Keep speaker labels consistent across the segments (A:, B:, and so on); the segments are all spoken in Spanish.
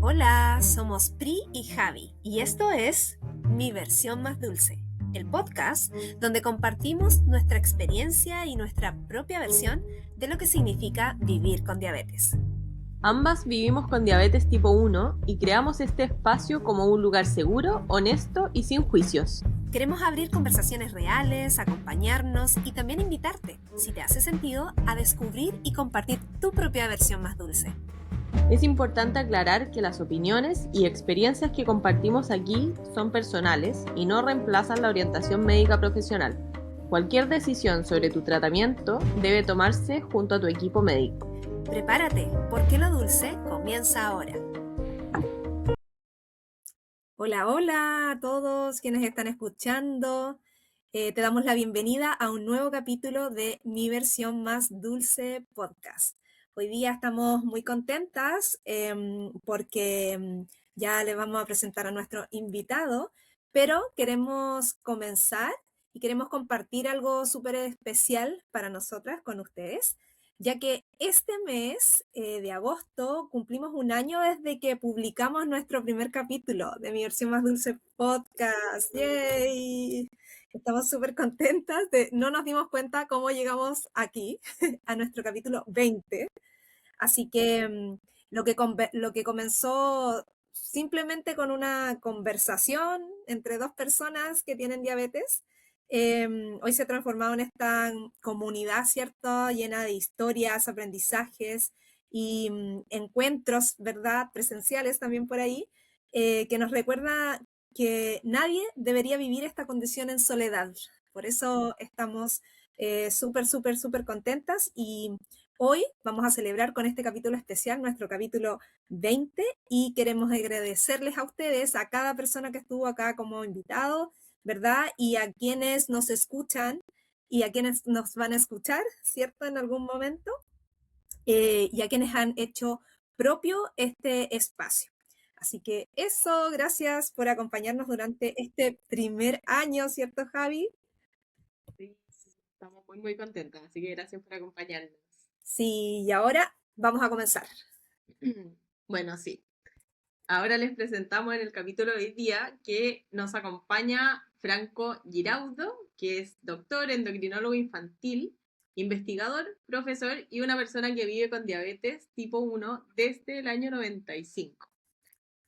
A: Hola, somos Pri y Javi y esto es Mi Versión Más Dulce, el podcast donde compartimos nuestra experiencia y nuestra propia versión de lo que significa vivir con diabetes.
B: Ambas vivimos con diabetes tipo 1 y creamos este espacio como un lugar seguro, honesto y sin juicios.
A: Queremos abrir conversaciones reales, acompañarnos y también invitarte, si te hace sentido, a descubrir y compartir tu propia versión más dulce.
B: Es importante aclarar que las opiniones y experiencias que compartimos aquí son personales y no reemplazan la orientación médica profesional. Cualquier decisión sobre tu tratamiento debe tomarse junto a tu equipo médico.
A: Prepárate, porque lo dulce comienza ahora. Hola, hola a todos quienes están escuchando. Te damos la bienvenida a un nuevo capítulo de Mi Versión Más Dulce podcast. Hoy día estamos muy contentas porque ya le vamos a presentar a nuestro invitado, pero queremos comenzar y queremos compartir algo súper especial para nosotras con ustedes, ya que este mes de agosto cumplimos un año desde que publicamos nuestro primer capítulo de Mi Versión Más Dulce podcast. ¡Yay! Estamos súper contentas. No nos dimos cuenta cómo llegamos aquí, a nuestro capítulo 20. Así que lo que comenzó simplemente con una conversación entre dos personas que tienen diabetes, hoy se ha transformado en esta comunidad, ¿cierto? Llena de historias, aprendizajes y encuentros, ¿verdad? Presenciales también por ahí, que nos recuerda que nadie debería vivir esta condición en soledad. Por eso estamos súper, súper, súper contentas y hoy vamos a celebrar con este capítulo especial, nuestro capítulo 20, y queremos agradecerles a ustedes, a cada persona que estuvo acá como invitado, ¿verdad? Y a quienes nos escuchan y a quienes nos van a escuchar, ¿cierto? En algún momento, y a quienes han hecho propio este espacio. Así que eso, gracias por acompañarnos durante este primer año, ¿cierto, Javi?
B: Sí, estamos muy contentas, así que gracias por acompañarnos.
A: Sí, y ahora vamos a comenzar.
B: Bueno, sí. Ahora les presentamos en el capítulo de hoy día que nos acompaña Franco Giraudo, que es doctor, endocrinólogo infantil, investigador, profesor y una persona que vive con diabetes tipo 1 desde el año 95.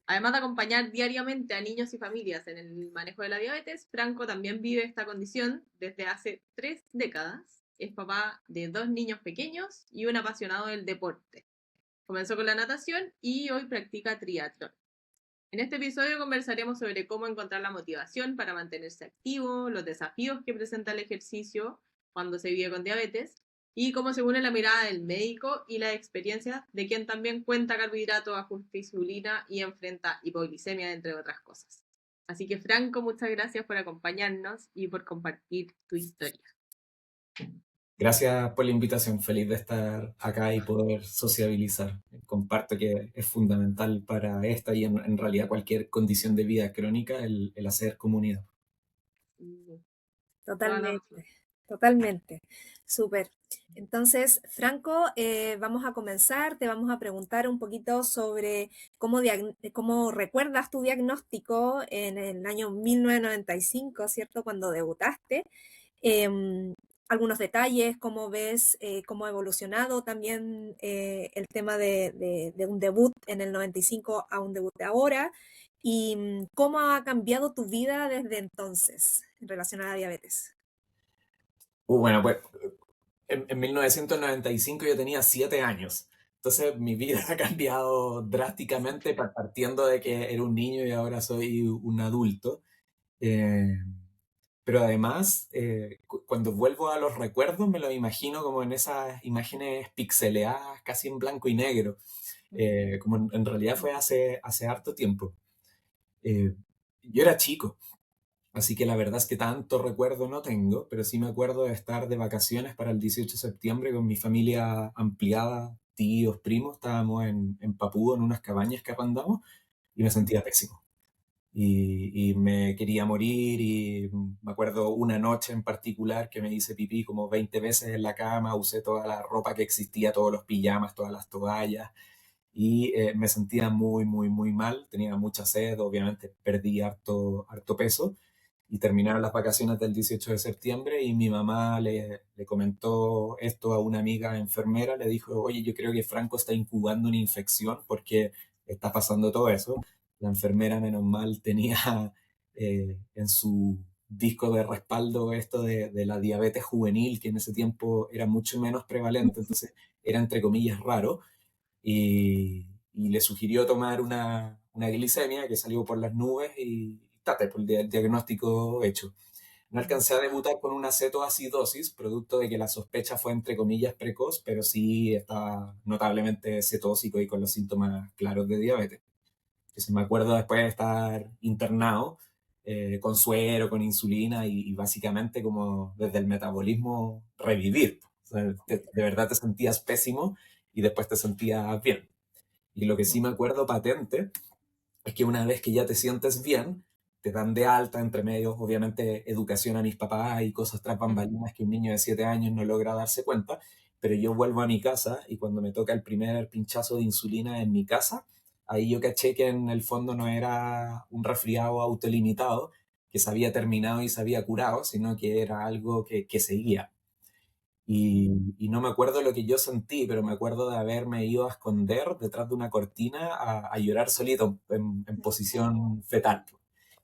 B: Además de acompañar diariamente a niños y familias en el manejo de la diabetes, Franco también vive esta condición desde hace 3 décadas. Es papá de 2 niños pequeños y un apasionado del deporte. Comenzó con la natación y hoy practica triatlón. En este episodio conversaremos sobre cómo encontrar la motivación para mantenerse activo, los desafíos que presenta el ejercicio cuando se vive con diabetes y cómo se une la mirada del médico y la experiencia de quien también cuenta carbohidratos, ajusta insulina y enfrenta hipoglicemia, entre otras cosas. Así que Franco, muchas gracias por acompañarnos y por compartir tu historia.
C: Gracias por la invitación, feliz de estar acá y poder sociabilizar. Comparto que es fundamental para esta y en realidad cualquier condición de vida crónica el hacer comunidad.
A: Totalmente, totalmente. Súper. Entonces, Franco, vamos a comenzar. Te vamos a preguntar un poquito sobre cómo recuerdas tu diagnóstico en el año 1995, ¿cierto? Cuando debutaste. Em, Algunos detalles, cómo ves, cómo ha evolucionado también el tema de un debut en el 95 a un debut de ahora y cómo ha cambiado tu vida desde entonces en relación a la diabetes.
C: Bueno, pues en 1995 yo tenía 7 años, entonces mi vida ha cambiado drásticamente partiendo de que era un niño y ahora soy un adulto. Eh, pero además, cuando vuelvo a los recuerdos, me lo imagino como en esas imágenes pixeleadas, casi en blanco y negro, como en realidad fue hace harto tiempo. Eh, yo era chico, así que la verdad es que tanto recuerdo no tengo, pero sí me acuerdo de estar de vacaciones para el 18 de septiembre con mi familia ampliada, tíos, primos, estábamos en Papúa, en unas cabañas que arrendamos, y me sentía pésimo y me quería morir y me acuerdo una noche en particular que me hice pipí como 20 veces en la cama, usé toda la ropa que existía, todos los pijamas, todas las toallas y me sentía muy, muy, muy mal, tenía mucha sed, obviamente perdí harto peso y terminaron las vacaciones del 18 de septiembre y mi mamá le comentó esto a una amiga enfermera, le dijo, oye, yo creo que Franco está incubando una infección porque está pasando todo eso. La enfermera, menos mal, tenía en su disco de respaldo esto de la diabetes juvenil, que en ese tiempo era mucho menos prevalente, entonces era entre comillas raro, y le sugirió tomar una glicemia que salió por las nubes y tate, por el diagnóstico hecho. No alcancé a debutar con una cetoacidosis, producto de que la sospecha fue entre comillas precoz, pero sí estaba notablemente cetósico y con los síntomas claros de diabetes. Entonces me acuerdo después de estar internado con suero, con insulina y básicamente como desde el metabolismo revivir. O sea, de verdad te sentías pésimo y después te sentías bien. Y lo que sí me acuerdo patente es que una vez que ya te sientes bien, te dan de alta, entre medios, obviamente, educación a mis papás y cosas tras bambalinas que un niño de 7 años no logra darse cuenta, pero yo vuelvo a mi casa y cuando me toca el primer pinchazo de insulina en mi casa, ahí yo caché que en el fondo no era un resfriado autolimitado, que se había terminado y se había curado, sino que era algo que seguía. Y no me acuerdo lo que yo sentí, pero me acuerdo de haberme ido a esconder detrás de una cortina a llorar solito en posición fetal.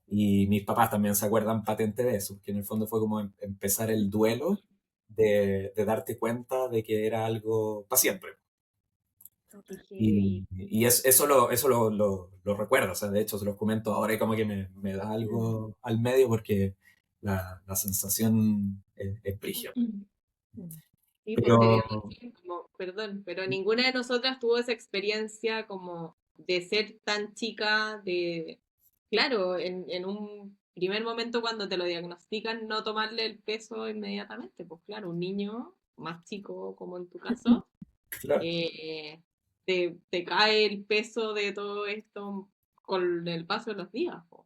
C: Y mis papás también se acuerdan patente de eso, que en el fondo fue como empezar el duelo de darte cuenta de que era algo para siempre.
B: Qué
C: Y,
B: heavy.
C: eso lo recuerdo, o sea, de hecho se los comento ahora y como que me da algo al medio porque la sensación es brígida.
B: Sí, pues
C: Pero
B: sería como, perdón, pero ninguna de nosotras tuvo esa experiencia como de ser tan chica, de, claro, en un primer momento cuando te lo diagnostican, no tomarle el peso inmediatamente, pues claro, un niño más chico, como en tu caso,
C: claro.
B: eh, te cae el peso de todo esto con el paso de los días, po.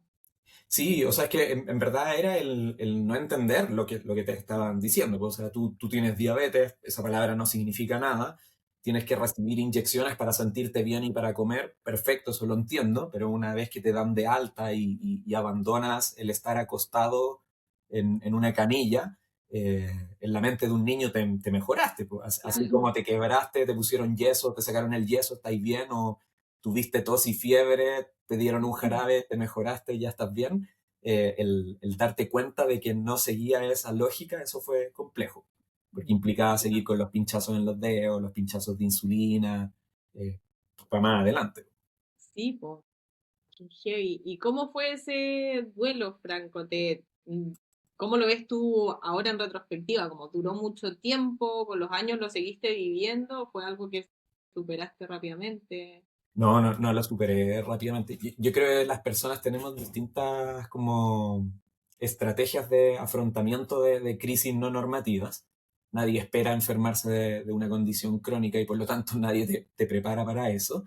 C: Sí, o sea, es que en verdad era el no entender lo que te estaban diciendo. Pues, o sea, tú tienes diabetes, esa palabra no significa nada, tienes que recibir inyecciones para sentirte bien y para comer, perfecto, eso lo entiendo, pero una vez que te dan de alta y abandonas el estar acostado en una canilla, en la mente de un niño te mejoraste. Pues. Así
B: Claro.
C: como te quebraste, te pusieron yeso, te sacaron el yeso, estáis bien, o tuviste tos y fiebre, te dieron un jarabe, te mejoraste y ya estás bien, el darte cuenta de que no seguía esa lógica, eso fue complejo, porque implicaba seguir con los pinchazos en los dedos, los pinchazos de insulina, eh, para más adelante.
B: Sí, pues. Qué heavy. ¿Y cómo fue ese duelo, Franco? ¿Cómo lo ves tú ahora en retrospectiva? ¿Como duró mucho tiempo? ¿Con los años lo seguiste viviendo? ¿Fue algo que superaste rápidamente?
C: No lo superé rápidamente. Yo creo que las personas tenemos distintas como estrategias de afrontamiento de crisis no normativas. Nadie espera enfermarse de una condición crónica y por lo tanto nadie te prepara para eso.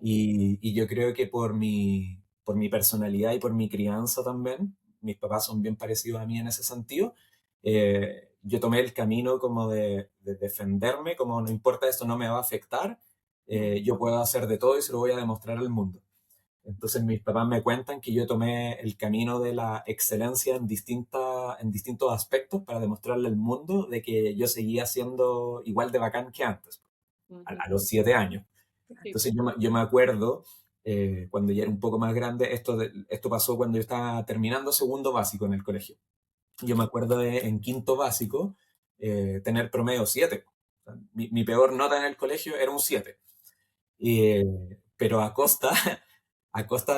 C: Y yo creo que por mi personalidad y por mi crianza también, mis papás son bien parecidos a mí en ese sentido, yo tomé el camino como de defenderme, como no importa esto, no me va a afectar, yo puedo hacer de todo y se lo voy a demostrar al mundo. Entonces mis papás me cuentan que yo tomé el camino de la excelencia en distintos aspectos para demostrarle al mundo de que yo seguía siendo igual de bacán que antes, a
B: Ujú.
C: los 7 años.
B: Sí,
C: Entonces
B: po.
C: yo me acuerdo, cuando ya era un poco más grande, esto pasó cuando yo estaba terminando segundo básico en el colegio. Yo me acuerdo de en quinto básico tener promedio 7. O sea, mi peor nota en el colegio era un 7. Pero a costa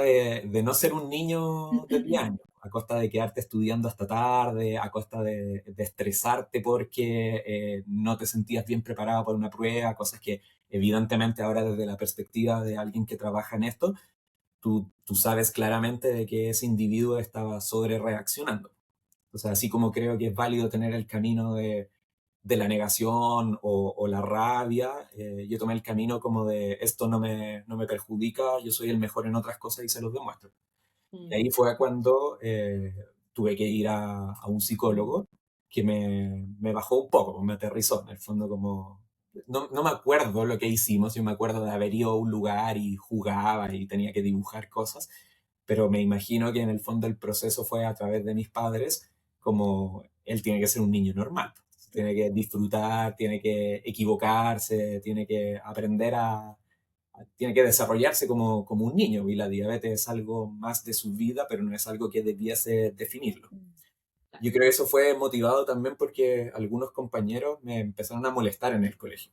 C: de no ser un niño de 10 años, a costa de quedarte estudiando hasta tarde, a costa de estresarte porque no te sentías bien preparado para una prueba, cosas que evidentemente ahora desde la perspectiva de alguien que trabaja en esto, tú sabes claramente de que ese individuo estaba sobre reaccionando. O sea, así como creo que es válido tener el camino de la negación o la rabia, yo tomé el camino como de esto no me perjudica, yo soy el mejor en otras cosas y se los demuestro. Y
B: Mm.
C: ahí fue cuando tuve que ir a un psicólogo que me bajó un poco, me aterrizó, en el fondo como no me acuerdo lo que hicimos, yo me acuerdo de haber ido a un lugar y jugaba y tenía que dibujar cosas, pero me imagino que en el fondo el proceso fue a través de mis padres, como él tiene que ser un niño normal, tiene que disfrutar, tiene que equivocarse, tiene que aprender tiene que desarrollarse como un niño, y la diabetes es algo más de su vida, pero no es algo que debiese definirlo. Yo creo que eso fue motivado también porque algunos compañeros me empezaron a molestar en el colegio.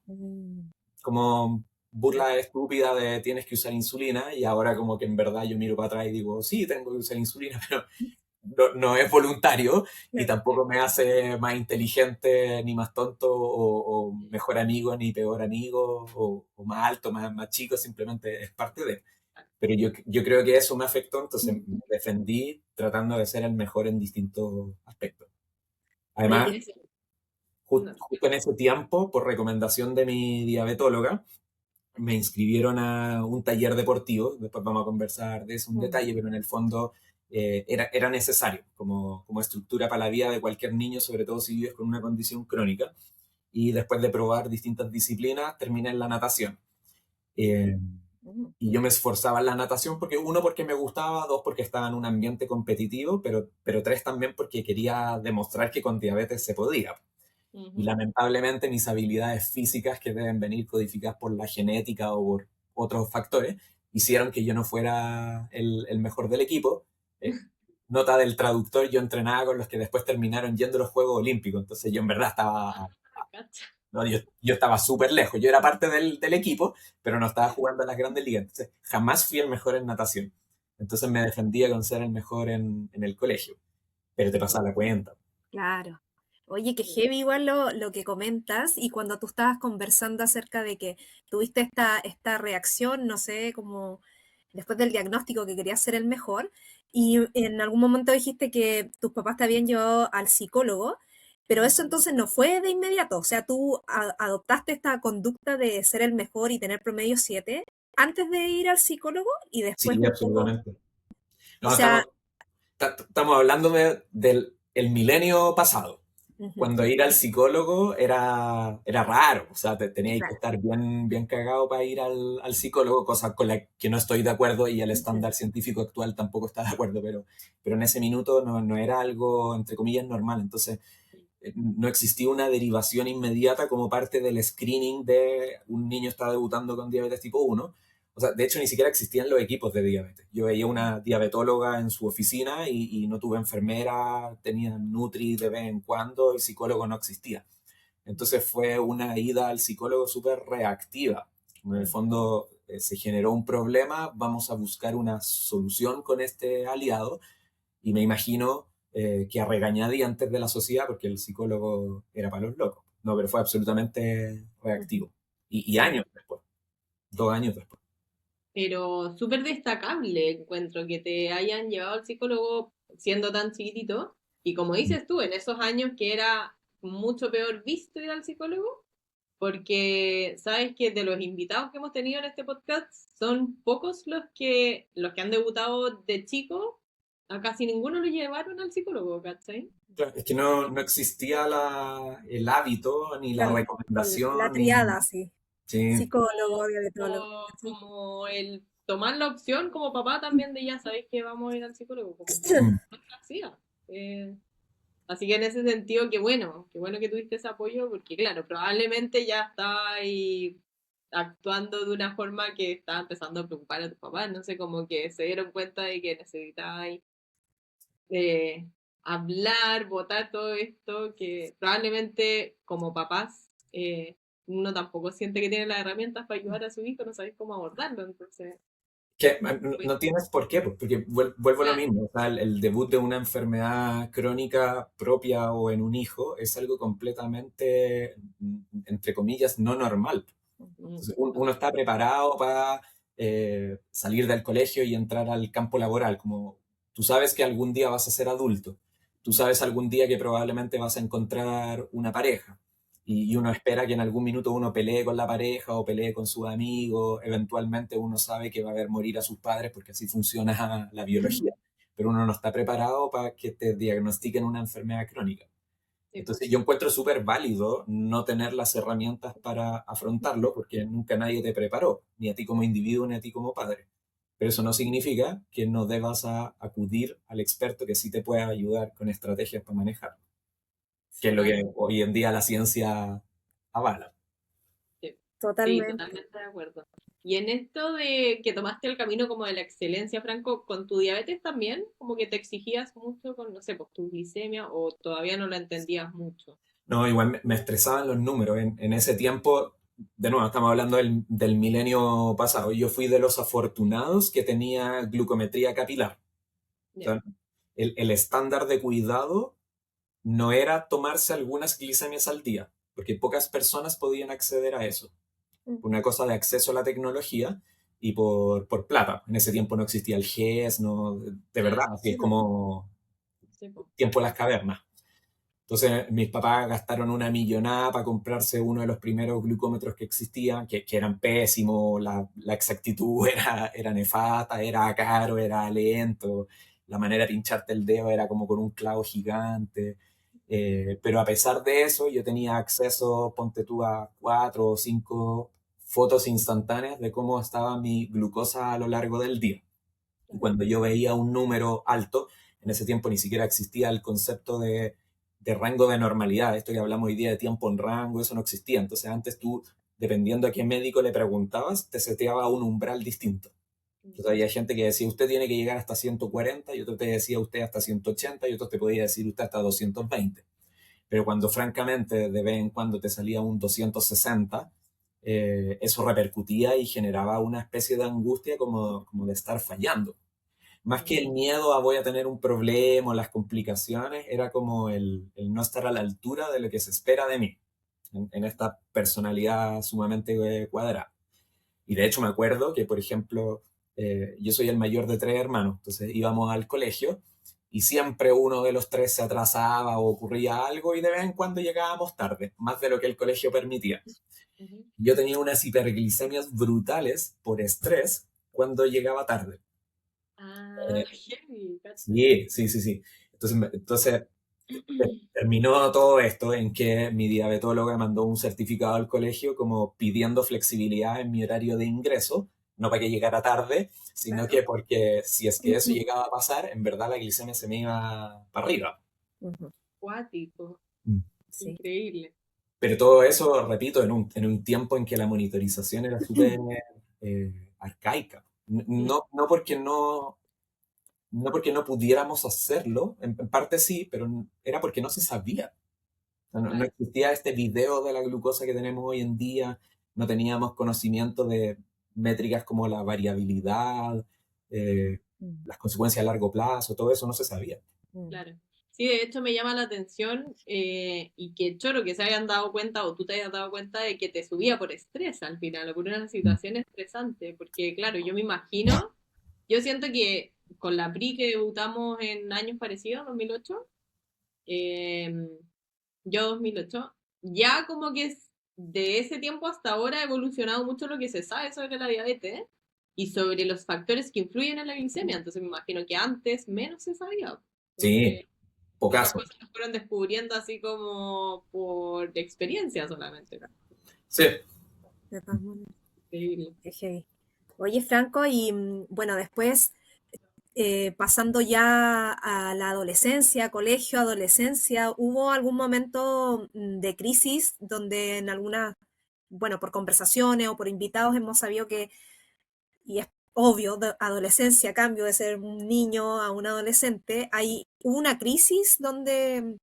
C: Como burla estúpida de tienes que usar insulina, y ahora como que en verdad yo miro para atrás y digo, sí, tengo que usar insulina, pero no es voluntario y tampoco me hace más inteligente ni más tonto o mejor amigo ni peor amigo o más alto, más chico, simplemente es parte de. Pero yo creo que eso me afectó, entonces me defendí tratando de ser el mejor en distintos aspectos. Además,
B: Oye,
C: justo en ese tiempo, por recomendación de mi diabetóloga, me inscribieron a un taller deportivo, después vamos a conversar de eso un detalle, pero en el fondo era necesario como estructura para la vida de cualquier niño, sobre todo si vives con una condición crónica. Y después de probar distintas disciplinas, terminé en la natación. Eh, y yo me esforzaba en la natación porque, uno, porque me gustaba, dos, porque estaba en un ambiente competitivo, pero tres, también porque quería demostrar que con diabetes se podía. Y lamentablemente mis habilidades físicas, que deben venir codificadas por la genética o por otros factores, hicieron que yo no fuera el mejor del equipo. Nota del traductor, yo entrenaba con los que después terminaron yendo a los Juegos Olímpicos, entonces yo en verdad estaba...
B: cacha.
C: No, yo estaba súper lejos, yo era parte del equipo, pero no estaba jugando en las grandes ligas, entonces jamás fui el mejor en natación. Entonces me defendía con ser el mejor en el colegio, pero te pasaba la cuenta.
A: Claro. Oye, que heavy igual lo que comentas y cuando tú estabas conversando acerca de que tuviste esta reacción, no sé, como después del diagnóstico que querías ser el mejor y en algún momento dijiste que tus papás te habían llevado al psicólogo, pero eso entonces no fue de inmediato, o sea, tú adoptaste esta conducta de ser el mejor y tener promedio 7 antes de ir al psicólogo y después
C: Sí,
A: un poco,
C: absolutamente.
A: o
C: No,
A: sea,
C: estamos hablando del el milenio pasado,
A: ujú,
C: cuando ir al psicólogo era raro, o sea, teníais que
A: claro,
C: estar bien cagado para ir al psicólogo, cosa con la que no estoy de acuerdo y el
A: ujú,
C: estándar científico actual tampoco está de acuerdo, pero en ese minuto no era algo, entre comillas, normal. Entonces, no existía una derivación inmediata como parte del screening de un niño está debutando con diabetes tipo 1. O sea, de hecho, ni siquiera existían los equipos de diabetes. Yo veía una diabetóloga en su oficina y no tuve enfermera, tenía Nutri de vez en cuando, y psicólogo no existía. Entonces fue una ida al psicólogo súper reactiva. En el fondo se generó un problema, vamos a buscar una solución con este aliado, y me imagino que a regañadientes de la sociedad, porque el psicólogo era para los locos. No, pero fue absolutamente
A: ujú.
C: reactivo. Y
A: Sí.
C: años después, 2 años después.
B: Pero súper destacable encuentro que te hayan llevado al psicólogo siendo tan chiquitito. Y como dices tú, en esos años que era mucho peor visto ir al psicólogo, porque sabes que de los invitados que hemos tenido en este podcast son pocos los que han debutado de chico, a casi ninguno lo llevaron al psicólogo, ¿cachai?
C: Claro, es que no existía el hábito, ni la
A: Claro, la
C: recomendación,
A: triada, sí.
C: sí,
A: Psicólogo, diabetólogo. ¿Cachai?
B: Como el tomar la opción como papá también de ya sabéis que vamos a ir al psicólogo, como que
C: mm,
B: no se hacía. Así que en ese sentido, qué bueno que tuviste ese apoyo, porque claro, probablemente ya estaba ahí actuando de una forma que estaba empezando a preocupar a tus papás, no sé, como que se dieron cuenta de que necesitabas hablar, votar todo esto, que probablemente como papás uno tampoco siente que tiene las herramientas para ayudar a su hijo, no sabéis cómo abordarlo, entonces,
C: que no tienes por qué, pues, porque vuelvo a lo
B: claro.
C: mismo. O sea, el debut de una enfermedad crónica propia o en un hijo es algo completamente, entre comillas, no normal.
B: Mm,
C: Entonces, uno está preparado para salir del colegio y entrar al campo laboral, como tú sabes que algún día vas a ser adulto, tú sabes algún día que probablemente vas a encontrar una pareja, y uno espera que en algún minuto uno pelee con la pareja o pelee con sus amigos, eventualmente uno sabe que va a ver morir a sus padres porque así funciona la biología, pero uno no está preparado para que te diagnostiquen una enfermedad crónica.
B: Sí,
C: Entonces yo encuentro súper válido no tener las herramientas para afrontarlo porque nunca nadie te preparó, ni a ti como individuo ni a ti como padre. Pero eso no significa que no debas acudir al experto que sí te pueda ayudar con estrategias para manejar, que es lo que
B: claro.
C: hoy en día la ciencia avala.
B: Sí, sí,
A: Totalmente.
B: totalmente de acuerdo. Y en esto de que tomaste el camino como de la excelencia, Franco, con tu diabetes también, como que te exigías mucho con, no sé, pues tu glicemia o todavía no la entendías mucho.
C: No, igual me estresaban los números. En ese tiempo, de nuevo, estamos hablando del milenio pasado. Yo fui de los afortunados que tenía glucometría capilar. O
B: Ya.
C: sea, el estándar de cuidado no era tomarse algunas glicemias al día, porque pocas personas podían acceder a eso. Una cosa de acceso a la tecnología y por plata. En ese tiempo no existía el GES, no, de verdad,
B: Claro,
C: así es como
B: sí, po.
C: tiempo de las cavernas. Entonces mis papás gastaron una millonada para comprarse uno de los primeros glucómetros que existían, que eran pésimos, la exactitud era nefasta, era caro, era lento, la manera de pincharte el dedo era como con un clavo gigante. Pero a pesar de eso, yo tenía acceso, ponte tú, a 4 o 5 fotos instantáneas de cómo estaba mi glucosa a lo largo del día. Y cuando yo veía un número alto, en ese tiempo ni siquiera existía el concepto de rango de normalidad. Esto que hablamos hoy día de tiempo en rango, eso no existía. Entonces antes tú, dependiendo a qué médico le preguntabas, te seteaba un umbral distinto. Entonces había gente que decía, usted tiene que llegar hasta 140, y otro te decía, usted hasta 180, y otro te podía decir, usted hasta 220. Pero cuando francamente de vez en cuando te salía un 260, eso repercutía y generaba una especie de angustia como de estar fallando. Más que el miedo a voy a tener un problema o las complicaciones, era como el no estar a la altura de lo que se espera de mí, en esta personalidad sumamente cuadrada. Y de hecho me acuerdo que, por ejemplo, yo soy el mayor de 3 hermanos, entonces íbamos al colegio y siempre uno de los 3 se atrasaba o ocurría algo y de vez en cuando llegábamos tarde, más de lo que el colegio permitía.
B: Ujú.
C: Yo tenía unas hiperglicemias brutales por estrés cuando llegaba tarde.
B: Ah, heavy, cacha.
C: Sí, sí, sí, sí. Entonces terminó todo esto en que mi diabetóloga mandó un certificado al colegio como pidiendo flexibilidad en mi horario de ingreso, no para que llegara tarde, sino que
A: Claro.
C: porque si es que eso llegaba a pasar, en verdad la glicemia se me iba para arriba.
A: Ujú.
B: Cuático,
C: Mm.
A: Sí.
B: increíble.
C: Pero todo eso, repito, en un tiempo en que la monitorización era súper arcaica.
B: Mm,
C: No porque no pudiéramos hacerlo, en parte sí, pero era porque no se sabía. O sea, no
B: claro.
C: existía este video de la glucosa que tenemos hoy en día, no teníamos conocimiento de métricas como la variabilidad, eh,
A: Mm,
C: las consecuencias a largo plazo, todo eso no se sabía.
A: mm.
B: Claro. Sí, de hecho me llama la atención y que choro que se hayan dado cuenta o tú te hayas dado cuenta de que te subía por estrés al final o por una situación estresante, porque claro, yo me imagino, yo siento que con la PRI que debutamos en años parecidos, 2008, eh, yo 2008, ya como que de ese tiempo hasta ahora ha evolucionado mucho lo que se sabe sobre la diabetes y sobre los factores que influyen en la glicemia, entonces me imagino que antes menos se sabía.
C: Sí,
B: Entonces, esas
C: pocaso.
B: cosas las fueron descubriendo así como por experiencia solamente.
C: Sí.
A: De todas maneras,
B: Increíble.
A: qué heavy. Oye, Franco, y bueno, después pasando ya a la adolescencia, colegio, adolescencia, ¿hubo algún momento de crisis donde en alguna, bueno, por conversaciones o por invitados hemos sabido que, y es obvio, de adolescencia, cambio de ser un niño a un adolescente, hubo una crisis donde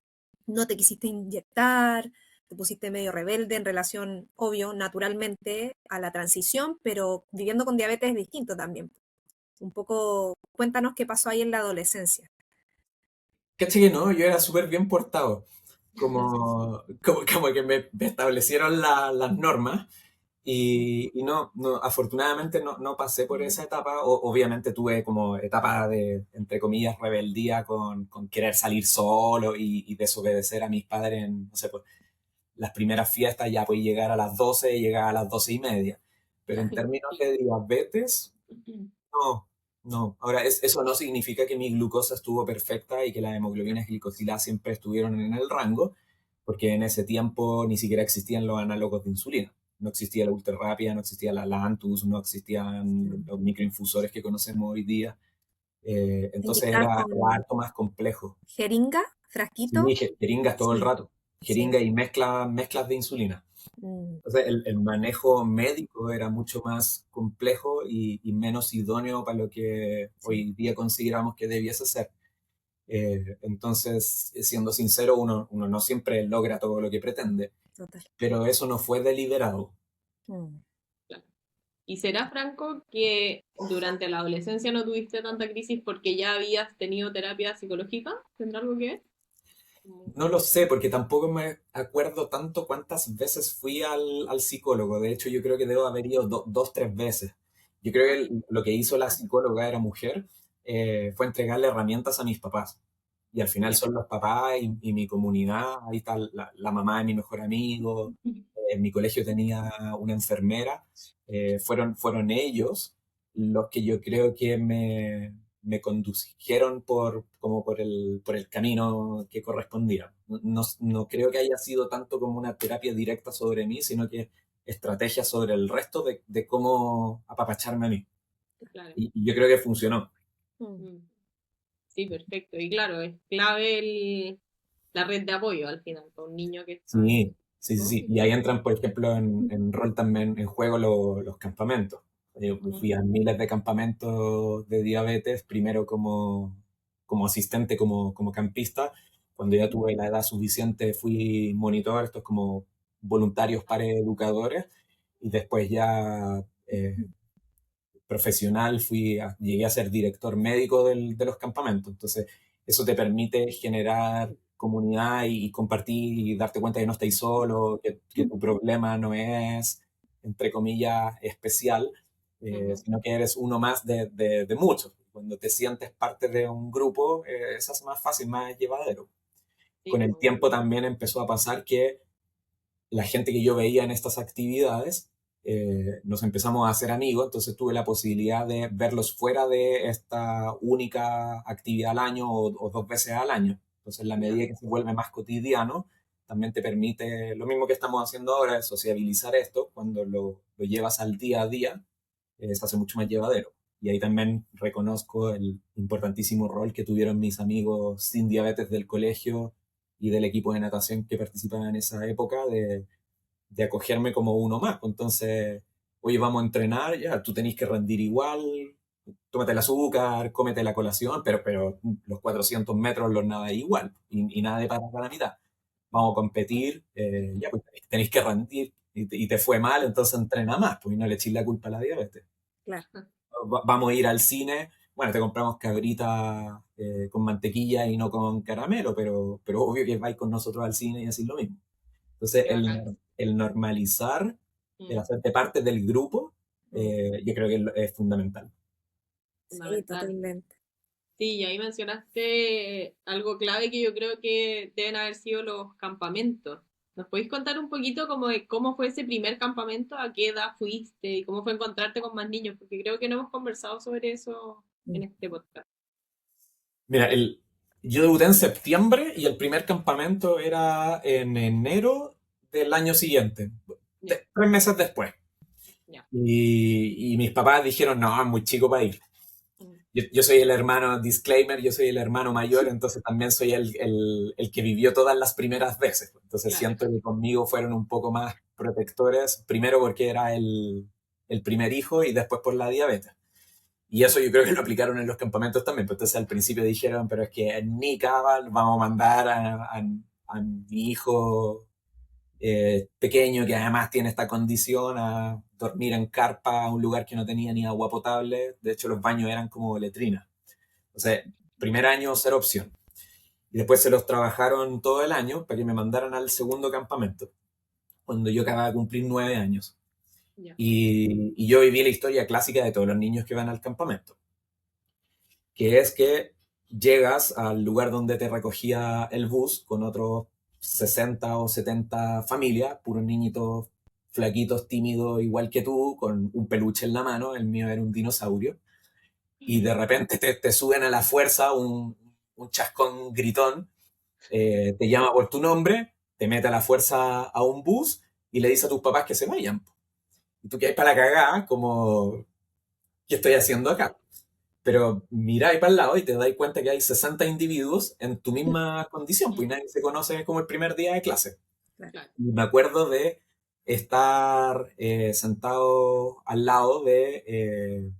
A: no te quisiste inyectar, te pusiste medio rebelde en relación, obvio, naturalmente, a la transición, pero viviendo con diabetes es distinto también. Un poco, cuéntanos qué pasó ahí en la adolescencia.
C: Caché que no, yo era súper bien portado. Como que me establecieron las normas. Y no, afortunadamente no pasé por esa etapa. Obviamente tuve como etapa de, entre comillas, rebeldía con querer salir solo y desobedecer a mis padres en, no sé, pues, las primeras fiestas ya puedes llegar a las 12, llegar a las 12:30. Pero en términos de diabetes, no, no. Ahora, eso no significa que mi glucosa estuvo perfecta y que las hemoglobinas glicosiladas siempre estuvieron en el rango, porque en ese tiempo ni siquiera existían los análogos de insulina. No existía la ultra rápida, no existía la Lantus, no existían los microinfusores que conocemos hoy día. Entonces
A: Inyectar
C: era
A: con
C: harto más complejo.
A: jeringa,
C: Sí,
A: frasquito.
C: jeringas todo el
A: Sí,
C: rato,
A: sí.
C: jeringa y mezclas de insulina.
A: Mm,
C: Entonces el manejo médico era mucho más complejo y menos idóneo para lo que
A: sí,
C: hoy día consideramos que debiese ser. Entonces, siendo sincero, uno no siempre logra todo lo que pretende,
A: total.
C: pero eso no fue deliberado.
A: Mm.
B: Claro. ¿Y será, Franco, que durante la adolescencia no tuviste tanta crisis porque ya habías tenido terapia psicológica? ¿Tendrá algo que ver? Como-
C: No lo sé, porque tampoco me acuerdo tanto cuántas veces fui al psicólogo. De hecho, yo creo que debo haber ido dos, tres veces. Yo creo que lo que hizo la
B: Ah,
C: psicóloga, era mujer, fue entregarle herramientas a mis papás. Y al final
B: ya.
C: son los papás y mi comunidad. Ahí está la mamá de mi mejor amigo. En mi colegio tenía una enfermera. Fueron ellos los que yo creo que me condujeron como por el camino que correspondía. No creo que haya sido tanto como una terapia directa sobre mí, sino que estrategias sobre el resto de cómo apapacharme a mí.
B: Claro.
C: Y yo creo que funcionó.
A: Mm.
B: Mm. Sí, perfecto. Y claro, es clave la red de apoyo al final, para un niño que está,
C: Sí, sí, sí,
B: ¿no?
C: sí. Y ahí entran, por ejemplo, en rol también en juego los campamentos. Yo
B: Ujú.
C: fui a miles de campamentos de diabetes, primero como asistente, como campista. Cuando ya tuve la edad suficiente, fui monitor, estos como voluntarios para educadores. Y después ya profesional, llegué a ser director médico de los campamentos. Entonces, eso te permite generar comunidad y compartir y darte cuenta que no estáis solo, que tu problema no es, entre comillas, especial,
B: Ujú.
C: sino que eres uno más de muchos. Cuando te sientes parte de un grupo, eso es más fácil, más llevadero.
B: Sí,
C: Con el
B: pues,
C: tiempo también empezó a pasar que la gente que yo veía en estas actividades, nos empezamos a hacer amigos, entonces tuve la posibilidad de verlos fuera de esta única actividad al año o dos veces al año. Entonces, en la
B: ya.
C: medida que se vuelve más cotidiano, también te permite, lo mismo que estamos haciendo ahora, es sociabilizar esto, cuando lo llevas al día a día, se hace mucho más llevadero. Y ahí también reconozco el importantísimo rol que tuvieron mis amigos sin diabetes del colegio y del equipo de natación que participaba en esa época, de acogerme como uno más. Pues entonces, oye, vamos a entrenar, ya, tú tenés que rendir igual, tómate el azúcar, cómete la colación, pero los 400 metros los nada igual, y nada de parar a la mitad. Vamos a competir, ya, pues tenéis que rendir, y te fue mal, entonces entrena más, pues y no le echéis la culpa a la diabetes.
A: Claro.
C: Vamos a ir al cine, bueno, te compramos cabrita con mantequilla y no con caramelo, pero obvio que vais con nosotros al cine y así lo mismo. Entonces,
B: Qué bacán.
C: el normalizar, el
B: Mm,
C: hacerte parte del grupo,
B: mm,
C: yo creo que es fundamental.
A: Sí,
B: fundamental.
A: totalmente.
B: Sí, y ahí mencionaste algo clave que yo creo que deben haber sido los campamentos. ¿Nos podéis contar un poquito como de cómo fue ese primer campamento, a qué edad fuiste y cómo fue encontrarte con más niños? Porque creo que no hemos conversado sobre eso
A: Mm.
B: en este podcast.
C: Mira, yo debuté en septiembre y el primer campamento era en enero del año siguiente,
B: Ya,
C: 3 meses después.
B: ya.
C: Y mis papás dijeron, no, es muy chico para ir.
B: Mm,
C: Yo soy el hermano, disclaimer, yo soy el hermano mayor, entonces también soy el que vivió todas las primeras veces. Entonces
B: claro.
C: siento que conmigo fueron un poco más protectores, primero porque era el primer hijo y después por la diabetes. Y eso yo creo que lo aplicaron en los campamentos también. Pues entonces al principio dijeron, pero es que ni cabal, vamos a mandar a mi hijo pequeño, que además tiene esta condición, a dormir en carpa, a un lugar que no tenía ni agua potable. De hecho, los baños eran como letrinas. Entonces, primer año, cero opción. Y después se los trabajaron todo el año para que me mandaran al segundo campamento, cuando yo acababa de cumplir 9 años.
B: Ya.
C: Y yo viví la historia clásica de todos los niños que van al campamento, que es que llegas al lugar donde te recogía el bus con otros 60 o 70 familias, puros niñitos flaquitos, tímidos, igual que tú, con un peluche en la mano, el mío era un dinosaurio, y de repente te suben a la fuerza un chascón gritón, te llama por tu nombre, te mete a la fuerza a un bus y le dice a tus papás que se vayan. Y tú quedas para la cagada, como, ¿qué estoy haciendo acá? Pero miráis para el lado y te dais cuenta que hay 60 individuos en tu misma condición, pues nadie se conoce como el primer día de clase.
B: Claro.
C: Y me acuerdo de estar sentado al lado de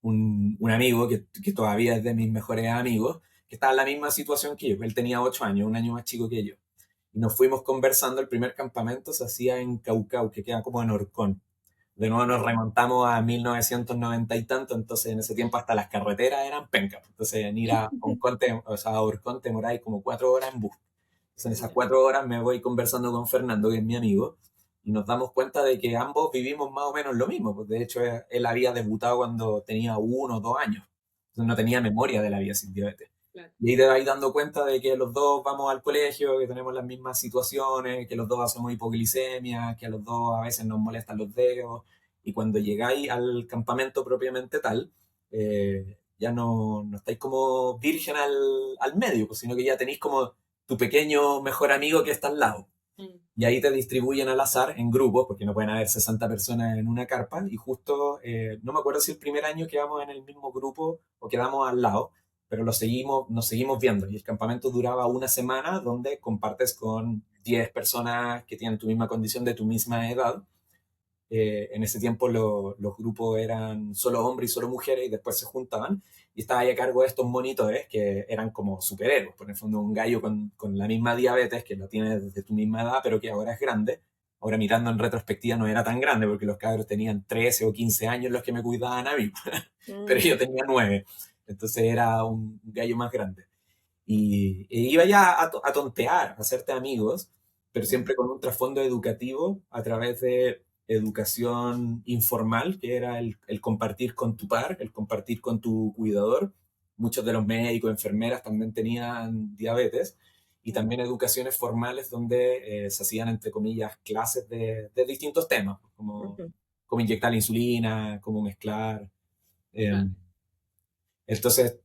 C: un amigo que todavía es de mis mejores amigos, que estaba en la misma situación que yo. Él tenía 8 años, un año más chico que yo. Y nos fuimos conversando. El primer campamento se hacía en Caucao, que queda como en Orcón. De nuevo nos remontamos a 1990 y tanto, entonces en ese tiempo hasta las carreteras eran pencas. Entonces en ir a Orcón, a Orcón te demoráis como 4 horas en bus. Entonces en esas 4 horas me voy conversando con Fernando, que es mi amigo, y nos damos cuenta de que ambos vivimos más o menos lo mismo. Pues de hecho él había debutado cuando tenía 1 o 2 años. Entonces no tenía memoria de la vida sin diabetes.
B: Claro.
C: Y ahí te vas dando cuenta de que los dos vamos al colegio, que tenemos las mismas situaciones, que los dos hacemos hipoglicemia, que a los dos a veces nos molestan los dedos. Y cuando llegáis al campamento propiamente tal, ya no estáis como virgen al medio, pues, sino que ya tenéis como tu pequeño mejor amigo que está al lado. Y ahí te distribuyen al azar en grupos, porque no pueden haber 60 personas en una carpa. Y justo, no me acuerdo si el primer año quedamos en el mismo grupo o quedamos al lado, pero nos seguimos viendo. Y el campamento duraba una semana donde compartes con 10 personas que tienen tu misma condición, de tu misma edad. En ese tiempo los grupos eran solo hombres y solo mujeres y después se juntaban. Y estaba ahí a cargo de estos monitores que eran como superhéroes. Por el fondo, un gallo con la misma diabetes que lo tiene desde tu misma edad, pero que ahora es grande. Ahora mirando en retrospectiva no era tan grande porque los cabros tenían 13 o 15 años los que me cuidaban a mí. Pero yo tenía 9. Entonces era un gallo más grande. Y iba ya a tontear, a hacerte amigos, pero siempre con un trasfondo educativo a través de educación informal, que era el compartir con tu par, el compartir con tu cuidador. Muchos de los médicos, enfermeras también tenían diabetes. Y también educaciones formales donde se hacían, entre comillas, clases de distintos temas, como cómo inyectar la insulina, cómo mezclar.
B: Claro.
C: Entonces,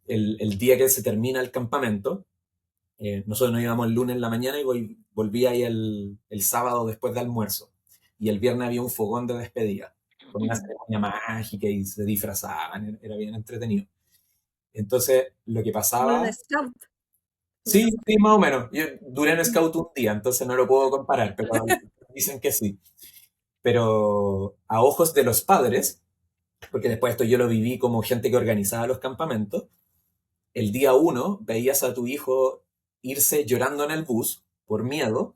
C: el día que se termina el campamento, nosotros nos íbamos el lunes en la mañana y volví ahí el sábado después de almuerzo. Y el viernes había un fogón de despedida, con una ceremonia mágica y se disfrazaban, era bien entretenido. Entonces, lo que
A: Como
C: pasaba...
A: un scout.
C: Sí, sí, más o menos. Yo duré en Scout un día, entonces no lo puedo comparar, pero dicen que sí. Pero a ojos de los padres, porque después esto yo lo viví como gente que organizaba los campamentos, el día 1 veías a tu hijo irse llorando en el bus por miedo,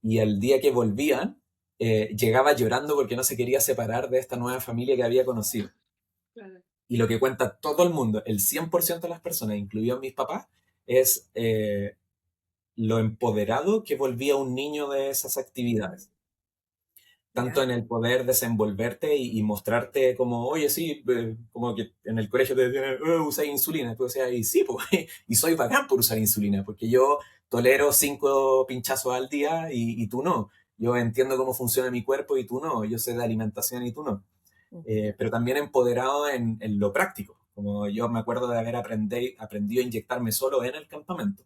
C: y el día que volvían, llegaba llorando porque no se quería separar de esta nueva familia que había conocido.
B: Claro.
C: Y lo que cuenta todo el mundo, el 100% de las personas, incluidos mis papás, es lo empoderado que volvía un niño de esas actividades. Tanto en el poder desenvolverte y mostrarte como, oye, sí, como que en el colegio te decían, usa insulina. Tú decías, y sí, pues, y soy bacán por usar insulina, porque yo tolero 5 pinchazos al día y tú no. Yo entiendo cómo funciona mi cuerpo y tú no. Yo sé de alimentación y tú no. Pero también empoderado en lo práctico. Como yo me acuerdo de haber aprendido a inyectarme solo en el campamento.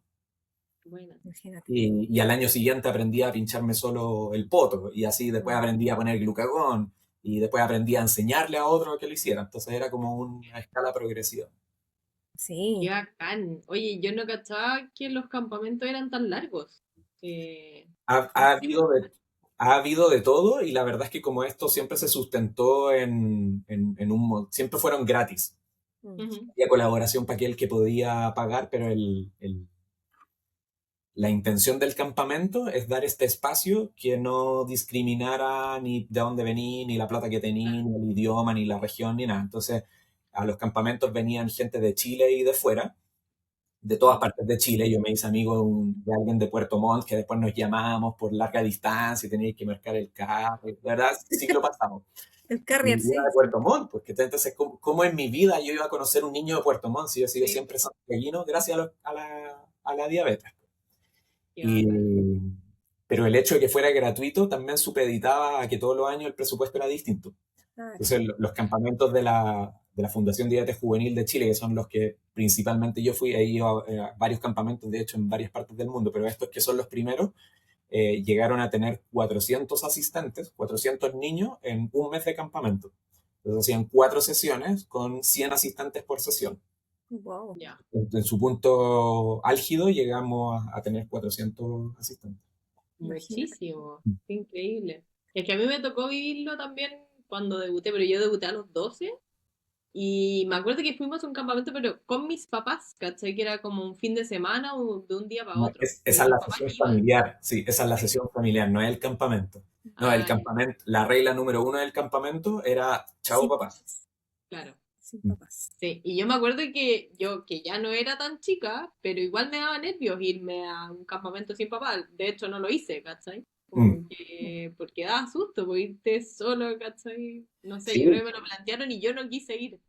B: Bueno.
A: Imagínate.
C: Y al año siguiente aprendí a pincharme solo el poto, y así después aprendí a poner glucagón, y después aprendí a enseñarle a otro que lo hiciera. Entonces era como una escala progresiva.
A: Sí.
B: Qué bacán. Oye, yo no cachaba que los campamentos eran tan largos.
C: Ha, ha habido de, ha habido de todo, y la verdad es que como esto siempre se sustentó siempre fueron gratis.
B: Ujú.
C: Había colaboración para aquel que podía pagar, pero la intención del campamento es dar este espacio que no discriminara ni de dónde vení, ni la plata que tení, ni el idioma, ni la región, ni nada. Entonces, a los campamentos venían gente de Chile y de fuera, de todas partes de Chile. Yo me hice amigo de alguien de Puerto Montt, que después nos llamábamos por larga distancia y tenía que marcar el carro. De verdad, sí que lo pasamos.
A: El
C: Y
A: carrier,
C: era
A: sí.
C: de Puerto Montt, porque entonces, ¿cómo en mi vida yo iba a conocer un niño de Puerto Montt si yo he sido
B: Sí.
C: siempre santiaguino gracias a la diabetes?
B: Qué bacán.
C: Pero el hecho de que fuera gratuito también supeditaba a que todos los años el presupuesto era distinto.
A: Claro.
C: Entonces, los campamentos de la Fundación Diabetes Juvenil de Chile, que son los que principalmente yo fui, he ido a varios campamentos, de hecho, en varias partes del mundo, pero estos que son los primeros, llegaron a tener 400 asistentes, 400 niños en un mes de campamento. Entonces hacían 4 sesiones con 100 asistentes por sesión.
A: Wow.
B: Ya.
C: En su punto álgido llegamos a tener 400 asistentes.
B: Muchísimo. Qué increíble. Es que a mí me tocó vivirlo también cuando debuté, pero yo debuté a los 12 y me acuerdo que fuimos a un campamento, pero con mis papás, ¿cachai? Que era como un fin de semana o de un día para
C: No,
B: otro.
C: esa
B: Pero
C: es
B: mis
C: la
B: papás
C: sesión
B: iban.
C: familiar, sí, esa es la
B: Sí.
C: sesión familiar, no es el campamento. No, el
B: Ah, ya.
C: campamento, la regla número 1 del campamento era chao
A: Sin
C: papá.
A: papás.
B: Claro.
A: Sin papás.
B: Sí, y yo me acuerdo que yo, que ya no era tan chica, pero igual me daba nervios irme a un campamento sin papá. De hecho, no lo hice, ¿cachai?
C: Mm.
B: Como que, porque daba susto, porque irte solo, ¿cachai? No sé, yo creo
C: Sí,
B: que me lo plantearon y yo no quise ir,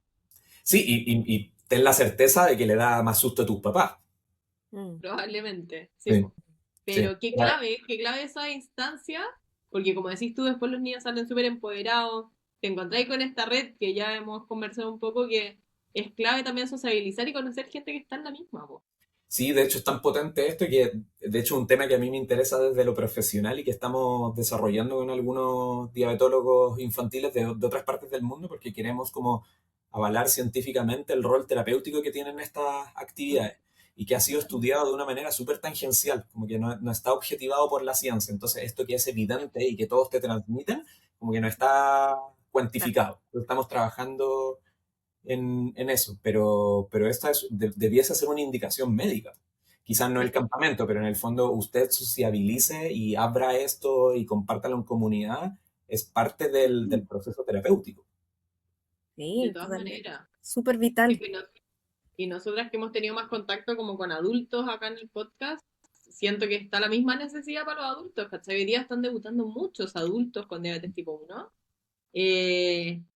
C: sí, y ten la certeza de que le da más susto a tus papás.
A: Mm.
B: probablemente, sí,
C: Sí,
B: po.
C: sí.
B: Pero
C: Ah,
B: qué clave esa instancia, porque como decís tú, después los niños salen súper empoderados, te encontráis con esta red que ya hemos conversado un poco, que es clave también sociabilizar y conocer gente que está en la misma, po.
C: sí, de hecho es tan potente esto que, de hecho, un tema que a mí me interesa desde lo profesional y que estamos desarrollando con algunos diabetólogos infantiles de otras partes del mundo, porque queremos como avalar científicamente el rol terapéutico que tienen estas actividades y que ha sido estudiado de una manera súper tangencial, como que no está objetivado por la ciencia. Entonces, esto que es evidente y que todos te transmiten, como que no está cuantificado. Estamos trabajando en eso, pero esta debiese ser una indicación médica. Quizás no el campamento, pero en el fondo usted sociabilice y abra esto y compártalo en comunidad, es parte del proceso terapéutico.
B: De
A: Sí,
B: todas
A: totalmente.
B: maneras.
A: Súper
B: Sí,
A: vital.
B: pues, y nosotras que hemos tenido más contacto como con adultos acá en el podcast, siento que está la misma necesidad para los adultos, ¿cachai? Hoy día están debutando muchos adultos con diabetes tipo 1.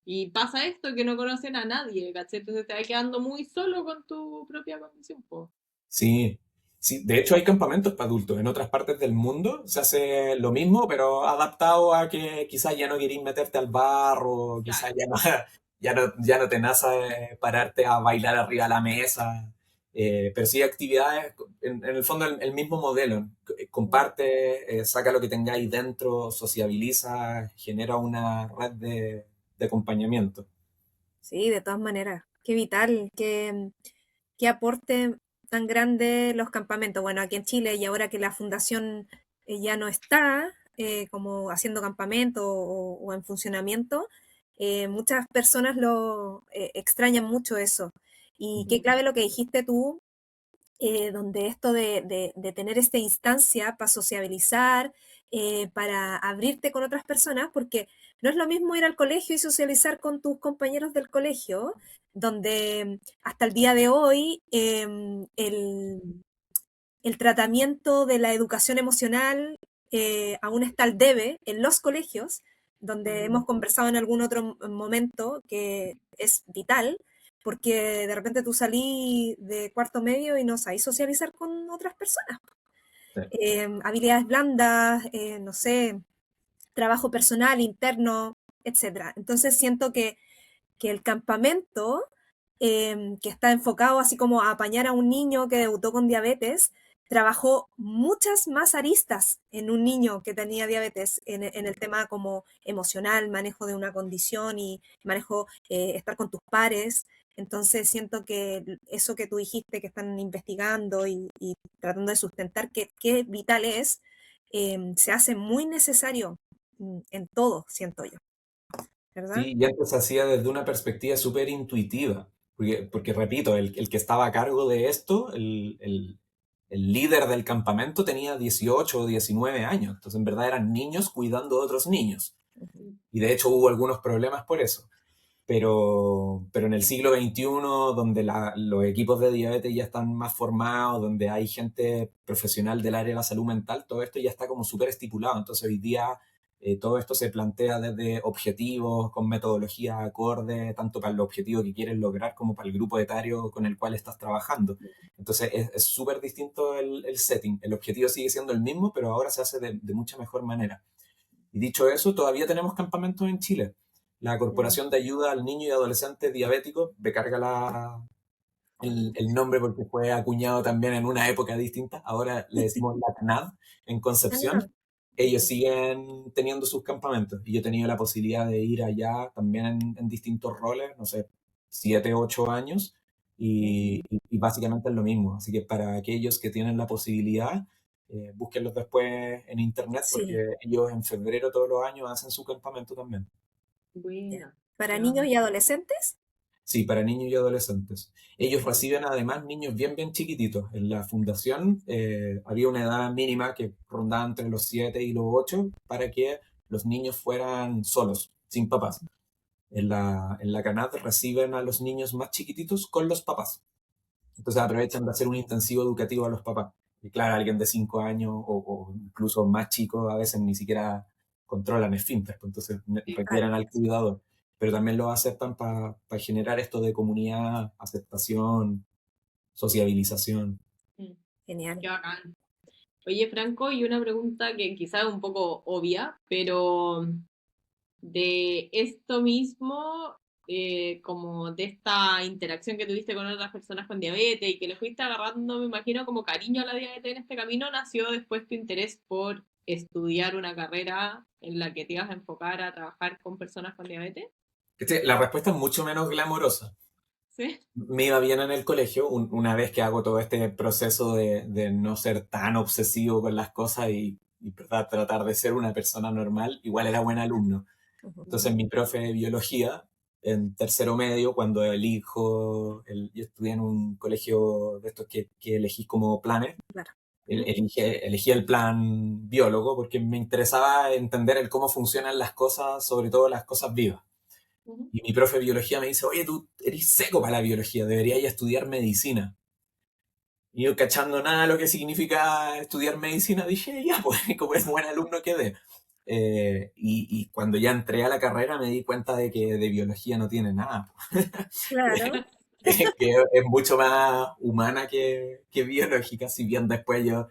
B: Y pasa esto que no conocen a nadie, ¿cachai? Entonces te vas quedando muy solo con tu propia condición, po.
C: Sí, sí, de hecho hay campamentos para adultos. En otras partes del mundo se hace lo mismo, pero adaptado a que quizás ya no querís meterte al barro, quizás
B: Claro.
C: ya no, ya no te nace pararte a bailar arriba de la mesa. Pero sí actividades, en el fondo el mismo modelo. Comparte, saca lo que tengáis dentro, sociabiliza, genera una red de acompañamiento.
A: Sí, de todas maneras. Qué vital, qué aporte tan grande los campamentos. Bueno, aquí en Chile y ahora que la fundación ya no está como haciendo campamento o en funcionamiento, muchas personas lo extrañan mucho eso. Y qué clave lo que dijiste tú, donde esto de tener esta instancia para sociabilizar, para abrirte con otras personas, porque no es lo mismo ir al colegio y socializar con tus compañeros del colegio, donde hasta el día de hoy el tratamiento de la educación emocional aún está al debe en los colegios, donde hemos conversado en algún otro momento que es vital, porque de repente tú salís de cuarto medio y no sabes socializar con otras personas.
C: Sí.
A: Habilidades blandas, no sé, trabajo personal, interno, etcétera. Entonces siento que el campamento, que está enfocado así como a apañar a un niño que debutó con diabetes, trabajó muchas más aristas en un niño que tenía diabetes en el tema como emocional, manejo de una condición y manejo estar con tus pares. Entonces siento que eso que tú dijiste que están investigando y tratando de sustentar qué vital es, se hace muy necesario en todo, siento yo, ¿verdad?
C: Sí, y antes se hacía desde una perspectiva súper intuitiva, porque repito, el que estaba a cargo de esto, el líder del campamento tenía 18 o 19 años, entonces en verdad eran niños cuidando de otros niños,
A: Ujú.
C: y de hecho hubo algunos problemas por eso. Pero en el siglo XXI, donde los equipos de diabetes ya están más formados, donde hay gente profesional del área de la salud mental, todo esto ya está como súper estipulado. Entonces hoy día todo esto se plantea desde objetivos, con metodología acorde, tanto para el objetivo que quieres lograr como para el grupo etario con el cual estás trabajando. Entonces es súper distinto el setting. El objetivo sigue siendo el mismo, pero ahora se hace de mucha mejor manera. Y dicho eso, todavía tenemos campamentos en Chile. la Corporación de Ayuda al Niño y Adolescente Diabético, me carga el nombre porque fue acuñado también en una época distinta, ahora le decimos la CNAD en Concepción.
A: Ah,
C: Ellos siguen teniendo sus campamentos y yo he tenido la posibilidad de ir allá también en distintos roles, no sé, 7, 8 años y básicamente es lo mismo. Así que para aquellos que tienen la posibilidad, búsquenlos después en internet
A: sí,
C: porque ellos en febrero todos los años hacen su campamento también.
A: ya.
B: Buena.
A: ¿Para
B: Qué
A: niños y
B: bacán.
A: adolescentes?
C: Sí, para niños y adolescentes. Ellos reciben además niños bien, bien chiquititos. En la fundación había una edad mínima que rondaba entre los 7 y los 8 para que los niños fueran solos, sin papás. En la CANAT reciben a los niños más chiquititos con los papás. Entonces aprovechan de hacer un intensivo educativo a los papás. Y claro, alguien de 5 años o incluso más chico a veces ni siquiera controlan esfínter, pues entonces
B: Sí.
C: requieren al cuidador. Pero también lo aceptan para generar esto de comunidad, aceptación, sociabilización.
B: Mm,
A: Genial.
B: Qué bacán. Oye, Franco, y una pregunta que quizás es un poco obvia, pero de esto mismo, como de esta interacción que tuviste con otras personas con diabetes y que le fuiste agarrando, me imagino, como cariño a la diabetes en este camino, nació después tu interés por estudiar una carrera en la que te ibas a enfocar a trabajar con personas con diabetes.
C: La respuesta es mucho menos glamorosa.
B: ¿Sí?
C: Me iba bien en el colegio una vez que hago todo este proceso de no ser tan obsesivo con las cosas y ¿verdad? Tratar de ser una persona normal, igual era buen alumno.
A: Ujú,
C: Entonces mi profe de biología, en tercero medio, cuando yo estudié en un colegio de estos que elegís como planes,
A: claro.
C: elegí el plan biólogo porque me interesaba entender el cómo funcionan las cosas, sobre todo las cosas vivas.
B: Ujú.
C: Y mi profe de biología me dice, oye, tú eres seco para la biología, deberías ir a estudiar medicina. Y yo cachando nada lo que significa estudiar medicina, dije, ya, pues como es buen alumno quedé. Y cuando ya entré a la carrera me di cuenta de que de biología no tiene nada,
A: Claro,
C: que es mucho más humana que biológica, si bien después yo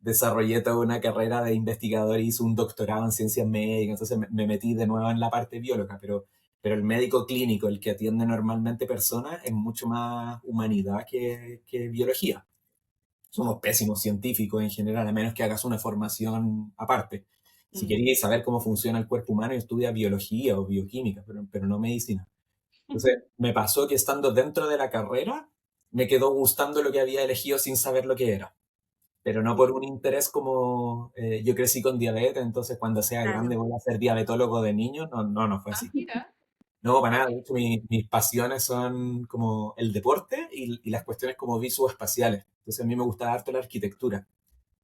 C: desarrollé toda una carrera de investigador y hice un doctorado en ciencias médicas, entonces me metí de nuevo en la parte bióloga, pero el médico clínico, el que atiende normalmente personas, es mucho más humanidad que biología. Somos pésimos científicos en general, a menos que hagas una formación aparte. Si
B: Mm.
C: querías saber cómo funciona el cuerpo humano, estudia biología o bioquímica, pero no medicina. Entonces, me pasó que estando dentro de la carrera, me quedó gustando lo que había elegido sin saber lo que era. Pero no por un interés como yo crecí con diabetes, entonces cuando sea grande
A: claro.
C: voy a ser diabetólogo de niño. No, no, no fue
B: Ah,
C: así.
B: mira.
C: No, para nada.
B: Bacán.
C: De hecho, mis pasiones son como el deporte y las cuestiones como visoespaciales. Entonces, a mí me gusta harto la arquitectura.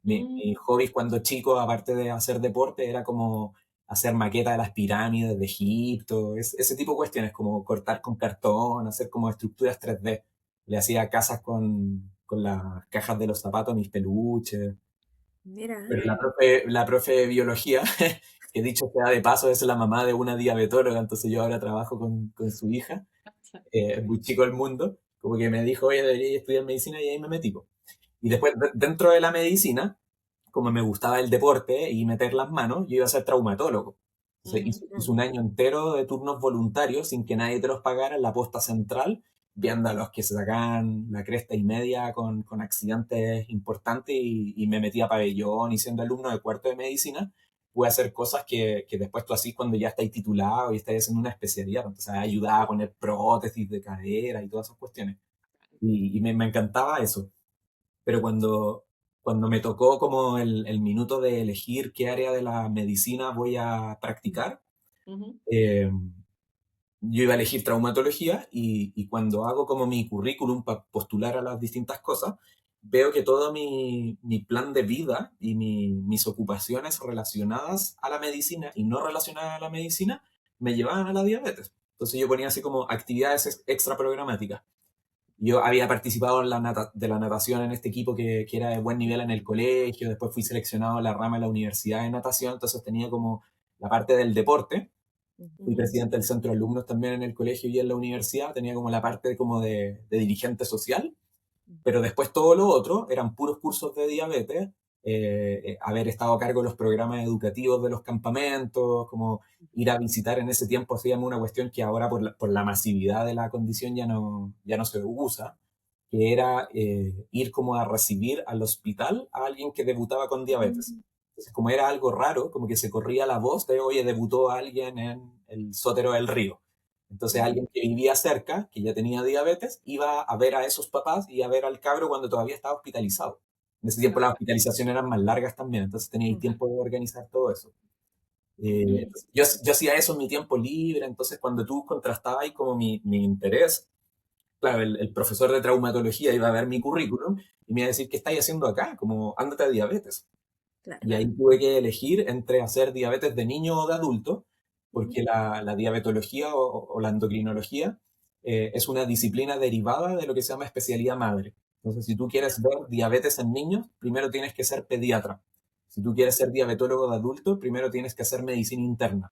C: Mi
B: Mm.
C: hobby cuando chico, aparte de hacer deporte, era como hacer maquetas de las pirámides de Egipto, ese tipo de cuestiones, como cortar con cartón, hacer como estructuras 3D. Le hacía casas con las cajas de los zapatos a mis peluches.
A: Mira,
C: Pero la profe de biología, que dicho sea de paso, es la mamá de una diabetóloga, entonces yo ahora trabajo con su hija, es muy chico el mundo, como que me dijo, oye, debería estudiar medicina y ahí me metí, po. Y después, dentro de la medicina, como me gustaba el deporte y meter las manos, yo iba a ser traumatólogo. Entonces,
B: Ujú.
C: hice un año entero de turnos voluntarios sin que nadie te los pagara en la posta central, viendo a los que se sacaban la cresta y media con accidentes importantes y me metí a pabellón y siendo alumno de cuarto de medicina, pude hacer cosas que después tú así cuando ya estáis titulado y estáis haciendo una especialidad. Entonces, ayudaba a poner prótesis de cadera y todas esas cuestiones. Y me encantaba eso. Pero cuando me tocó como el minuto de elegir qué área de la medicina voy a practicar,
B: Ujú.
C: eh, yo iba a elegir traumatología y cuando hago como mi currículum para postular a las distintas cosas, veo que todo mi plan de vida y mis ocupaciones relacionadas a la medicina y no relacionadas a la medicina me llevaban a la diabetes. Entonces yo ponía así como actividades extra programáticas. Yo había participado de la natación en este equipo que era de buen nivel en el colegio, después fui seleccionado a la rama de la universidad de natación, entonces tenía como la parte del deporte, fui
B: Ujú.
C: presidente del centro de alumnos también en el colegio y en la universidad, tenía como la parte como de dirigente social, pero después todo lo otro eran puros cursos de diabetes haber estado a cargo de los programas educativos de los campamentos, como ir a visitar en ese tiempo, hacíamos una cuestión que ahora por la masividad de la condición ya no se usa, que era ir como a recibir al hospital a alguien que debutaba con diabetes. Entonces, como era algo raro, como que se corría la voz de, oye, debutó alguien en el Sotero del Río. Entonces alguien que vivía cerca, que ya tenía diabetes, iba a ver a esos papás y a ver al cabro cuando todavía estaba hospitalizado. En ese tiempo las hospitalizaciones eran más largas también, entonces tenía tiempo de organizar todo eso. Yo hacía eso en mi tiempo libre, entonces cuando tú contrastabas ahí como mi interés, claro, el profesor de traumatología iba a ver mi currículum y me iba a decir, ¿qué estáis haciendo acá? Como, ándate a diabetes.
A: Claro.
C: Y ahí tuve que elegir entre hacer diabetes de niño o de adulto, porque la diabetología o la endocrinología es una disciplina derivada de lo que se llama especialidad madre. Entonces, si tú quieres ver diabetes en niños, primero tienes que ser pediatra. Si tú quieres ser diabetólogo de adulto, primero tienes que hacer medicina interna.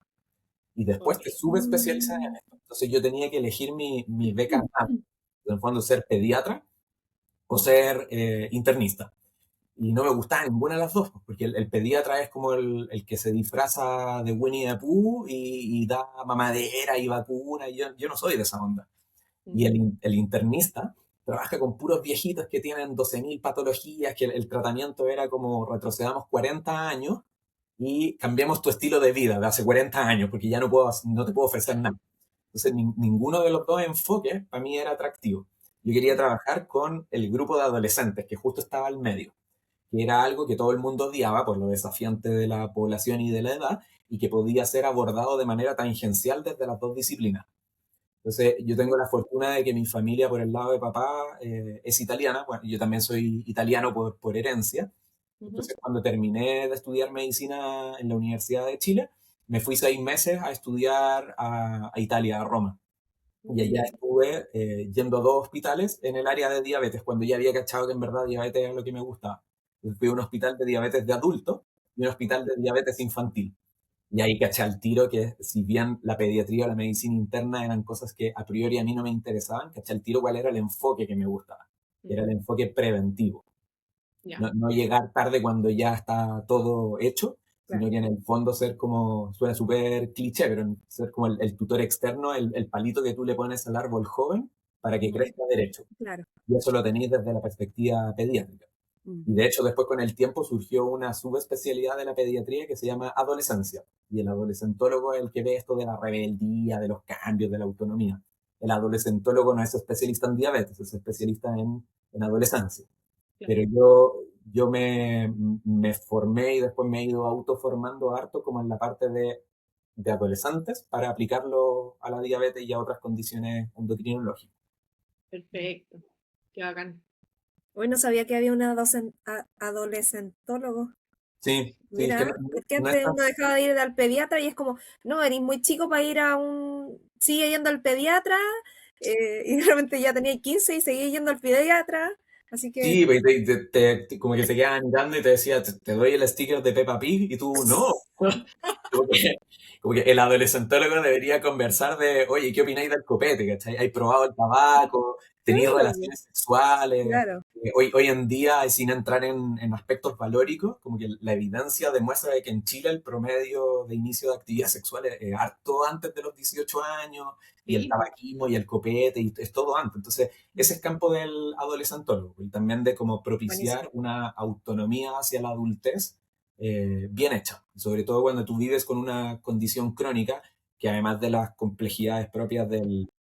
C: Y después te subespecializas en esto. Entonces, yo tenía que elegir mi beca madre. En el fondo, ser pediatra o ser internista. Y no me gustaba ninguna de las dos, porque el pediatra es como el que se disfraza de Winnie the Pooh y da mamadera y vacuna, y yo no soy de esa onda. Y el internista trabaja con puros viejitos que tienen 12.000 patologías, que el tratamiento era como retrocedamos 40 años y cambiemos tu estilo de vida de hace 40 años, porque ya no te puedo ofrecer nada. Entonces, ninguno de los dos enfoques para mí era atractivo. Yo quería trabajar con el grupo de adolescentes, que justo estaba al medio, que era algo que todo el mundo odiaba por lo desafiante de la población y de la edad, y que podía ser abordado de manera tangencial desde las dos disciplinas. Entonces, yo tengo la fortuna de que mi familia por el lado de papá es italiana, bueno, yo también soy italiano por herencia. Entonces, cuando terminé de estudiar medicina en la Universidad de Chile, me fui 6 meses a estudiar a Italia, a Roma. Y allá estuve yendo a 2 hospitales en el área de diabetes, cuando ya había cachado que en verdad diabetes era lo que me gustaba. Entonces, fui a un hospital de diabetes de adulto y un hospital de diabetes infantil. Y ahí caché al tiro que si bien la pediatría o la medicina interna eran cosas que a priori a mí no me interesaban, caché al tiro cuál era el enfoque que me gustaba. Era el enfoque preventivo. No llegar tarde cuando ya está todo hecho, sino que en el fondo ser como, suena súper cliché, pero ser como el tutor externo, el palito que tú le pones al árbol joven para que crezca derecho.
A: Claro.
C: Y eso lo tenéis desde la perspectiva pediátrica. Y de hecho, después con el tiempo surgió una subespecialidad de la pediatría que se llama adolescencia. Y el adolescentólogo es el que ve esto de la rebeldía, de los cambios, de la autonomía. El adolescentólogo no es especialista en diabetes, es especialista en adolescencia. Pero yo me formé y después me he ido autoformando harto como en la parte de adolescentes para aplicarlo a la diabetes y a otras condiciones endocrinológicas.
B: Perfecto, qué bacán.
A: Hoy no sabía que había un adolescentólogo.
C: Sí,
A: Mira,
C: es que
A: porque
C: no
A: antes
C: es
A: uno dejaba de ir al pediatra y es como, no, eres muy chico para ir a un... Sigue yendo al pediatra y realmente ya tenía 15 y seguía yendo al pediatra. Así que...
C: Sí, pues, como que te quedaban mirando y te decía, te doy el sticker de Peppa Pig y tú, no. Como que el adolescentólogo debería conversar de, oye, ¿qué opináis del copete? ¿Cachai? ¿Hay probado el tabaco? ¿Tenéis relaciones sexuales?
A: Claro.
C: Hoy en día, sin entrar en aspectos valóricos, como que la evidencia demuestra de que en Chile el promedio de inicio de actividad sexual es harto antes de los 18 años, y el tabaquismo y el copete, y es todo antes. Entonces, ese es campo del adolescentólogo, y también de cómo propiciar una autonomía hacia la adultez bien hecha, sobre todo cuando tú vives con una condición crónica, que además de las complejidades propias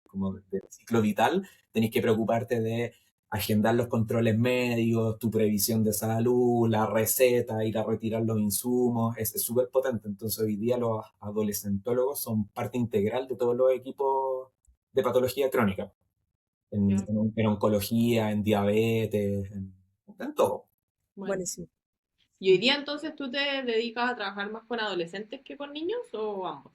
C: como del ciclo vital, tenés que preocuparte de agendar los controles médicos, tu previsión de salud, la receta, ir a retirar los insumos, es súper potente. Entonces hoy día los adolescentólogos son parte integral de todos los equipos de patología crónica, en oncología, en diabetes, en todo.
A: Buenísimo.
B: ¿Y hoy día entonces tú te dedicas a trabajar más con adolescentes que con niños o ambos?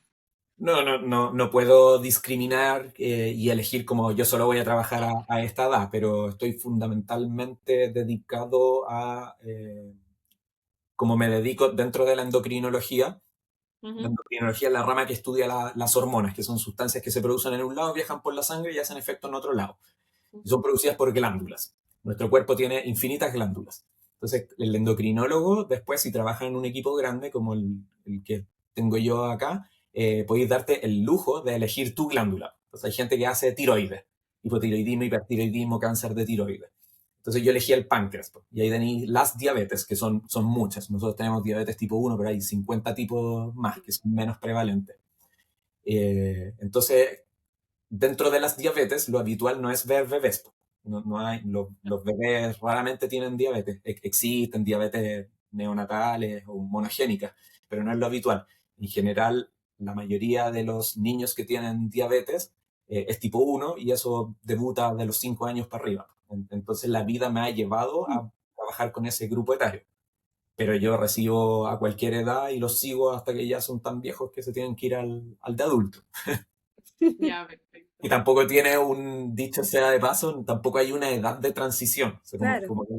C: No puedo discriminar y elegir como yo solo voy a trabajar a esta edad, pero estoy fundamentalmente dedicado como me dedico dentro de la endocrinología. La endocrinología es la rama que estudia las hormonas, que son sustancias que se producen en un lado, viajan por la sangre y hacen efecto en otro lado. Y son producidas por glándulas. Nuestro cuerpo tiene infinitas glándulas. Entonces, el endocrinólogo, después, si trabaja en un equipo grande como el que tengo yo acá, podéis darte el lujo de elegir tu glándula. Entonces, hay gente que hace tiroides, hipotiroidismo, hipertiroidismo, cáncer de tiroides. Entonces, yo elegí el páncreas, pues, y ahí tenéis las diabetes, que son muchas. Nosotros tenemos diabetes tipo 1, pero hay 50 tipos más, que son menos prevalentes. Entonces, dentro de las diabetes, lo habitual no es ver bebés. No hay, los bebés raramente tienen diabetes. Existen diabetes neonatales o monogénicas, pero no es lo habitual. En general, la mayoría de los niños que tienen diabetes es tipo 1 y eso debuta de los 5 años para arriba. Entonces la vida me ha llevado a trabajar con ese grupo etario. Pero yo recibo a cualquier edad y los sigo hasta que ya son tan viejos que se tienen que ir al de adulto.
B: Ya, perfecto.
C: Y tampoco tiene un, dicho sea de paso, tampoco hay una edad de transición. O sea,
A: Claro.
C: como que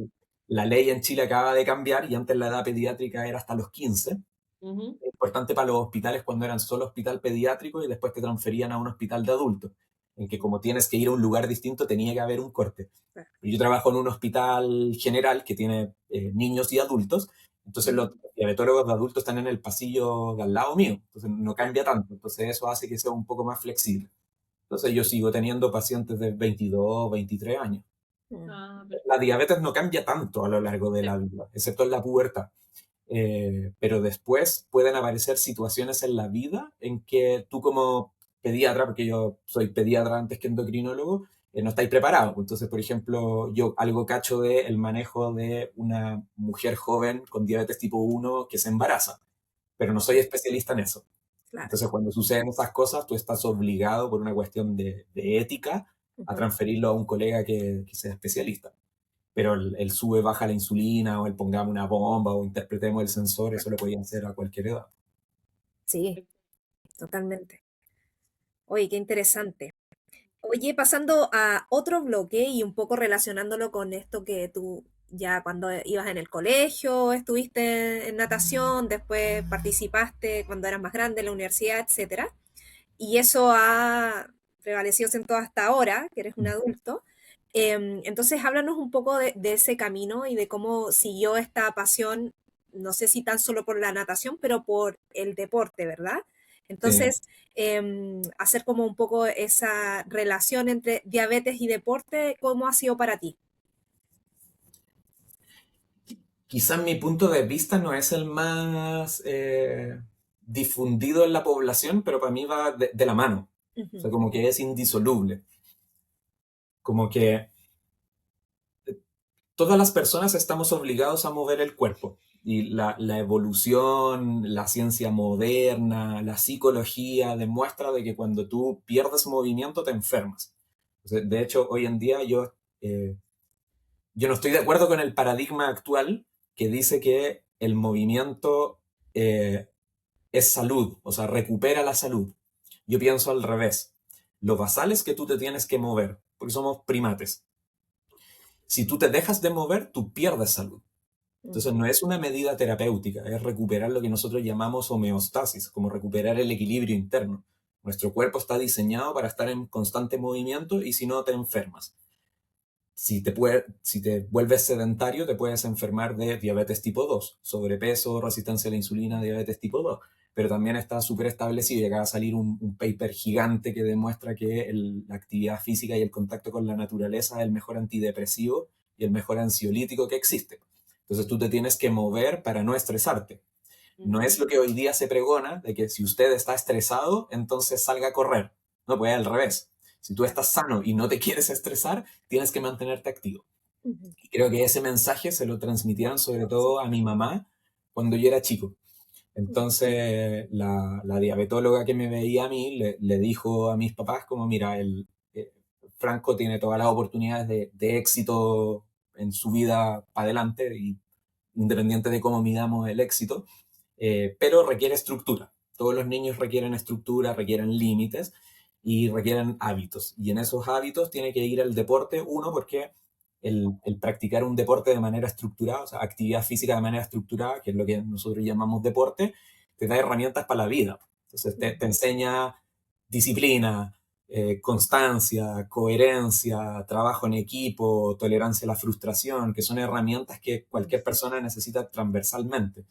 C: la ley en Chile acaba de cambiar y antes la edad pediátrica era hasta los 15.
B: Ujú.
C: Es importante para los hospitales cuando eran solo hospital pediátrico y después te transferían a un hospital de adultos, en que como tienes que ir a un lugar distinto tenía que haber un corte.
A: Claro.
C: Yo trabajo en un hospital general que tiene niños y adultos, entonces los diabetólogos de adultos están en el pasillo de al lado mío, entonces no cambia tanto, entonces eso hace que sea un poco más flexible. Entonces yo sigo teniendo pacientes de 22, 23 años.
B: Ah,
C: La diabetes no cambia tanto a lo largo de la vida, excepto en la pubertad. Pero después pueden aparecer situaciones en la vida en que tú como pediatra, porque yo soy pediatra antes que endocrinólogo, no estáis preparados. Entonces, por ejemplo, yo algo cacho de el manejo de una mujer joven con diabetes tipo 1 que se embaraza, pero no soy especialista en eso.
A: Claro.
C: Entonces, cuando suceden esas cosas, tú estás obligado por una cuestión de ética a transferirlo a un colega que sea especialista. Pero el sube, baja la insulina, o el pongamos una bomba, o interpretemos el sensor, eso lo podían hacer a cualquier edad.
A: Sí, totalmente. Oye, qué interesante. Oye, pasando a otro bloque y un poco relacionándolo con esto que tú ya cuando ibas en el colegio, estuviste en natación, después participaste cuando eras más grande en la universidad, etcétera, y eso ha prevalecido en todo hasta ahora, que eres un adulto. Entonces, háblanos un poco de ese camino y de cómo siguió esta pasión, no sé si tan solo por la natación, pero por el deporte, ¿verdad?
C: Sí.
A: Entonces, hacer como un poco esa relación entre diabetes y deporte, ¿cómo ha sido para ti?
C: Quizás mi punto de vista no es el más difundido en la población, pero para mí va de la mano. O sea, como que es indisoluble. Como que todas las personas estamos obligados a mover el cuerpo. Y la evolución, la ciencia moderna, la psicología demuestra de que cuando tú pierdes movimiento te enfermas. O sea, de hecho, hoy en día yo no estoy de acuerdo con el paradigma actual que dice que el movimiento es salud, o sea, recupera la salud. Yo pienso al revés. Lo basal es que tú te tienes que mover, porque somos primates. Si tú te dejas de mover, tú pierdes salud. Entonces no es una medida terapéutica, es recuperar lo que nosotros llamamos homeostasis, como recuperar el equilibrio interno. Nuestro cuerpo está diseñado para estar en constante movimiento y si no te enfermas. Si te vuelves sedentario, te puedes enfermar de diabetes tipo 2, sobrepeso, resistencia a la insulina, diabetes tipo 2. Pero también está súper establecido y acaba de salir un paper gigante que demuestra que la actividad física y el contacto con la naturaleza es el mejor antidepresivo y el mejor ansiolítico que existe. Entonces tú te tienes que mover para no estresarte. No es lo que hoy día se pregona, de que si usted está estresado, entonces salga a correr. No, pues al revés. Si tú estás sano y no te quieres estresar, tienes que mantenerte activo. Y creo que ese mensaje se lo transmitieron sobre todo a mi mamá cuando yo era chico. Entonces la diabetóloga que me veía a mí le dijo a mis papás como, mira, Franco tiene todas las oportunidades de éxito en su vida para adelante, y independiente de cómo midamos el éxito, pero requiere estructura. Todos los niños requieren estructura, requieren límites y requieren hábitos. Y en esos hábitos tiene que ir el deporte, uno, porque el practicar un deporte de manera estructurada, o sea, actividad física de manera estructurada, que es lo que nosotros llamamos deporte, te da herramientas para la vida. Entonces te enseña disciplina, constancia, coherencia, trabajo en equipo, tolerancia a la frustración, que son herramientas que cualquier persona necesita transversalmente.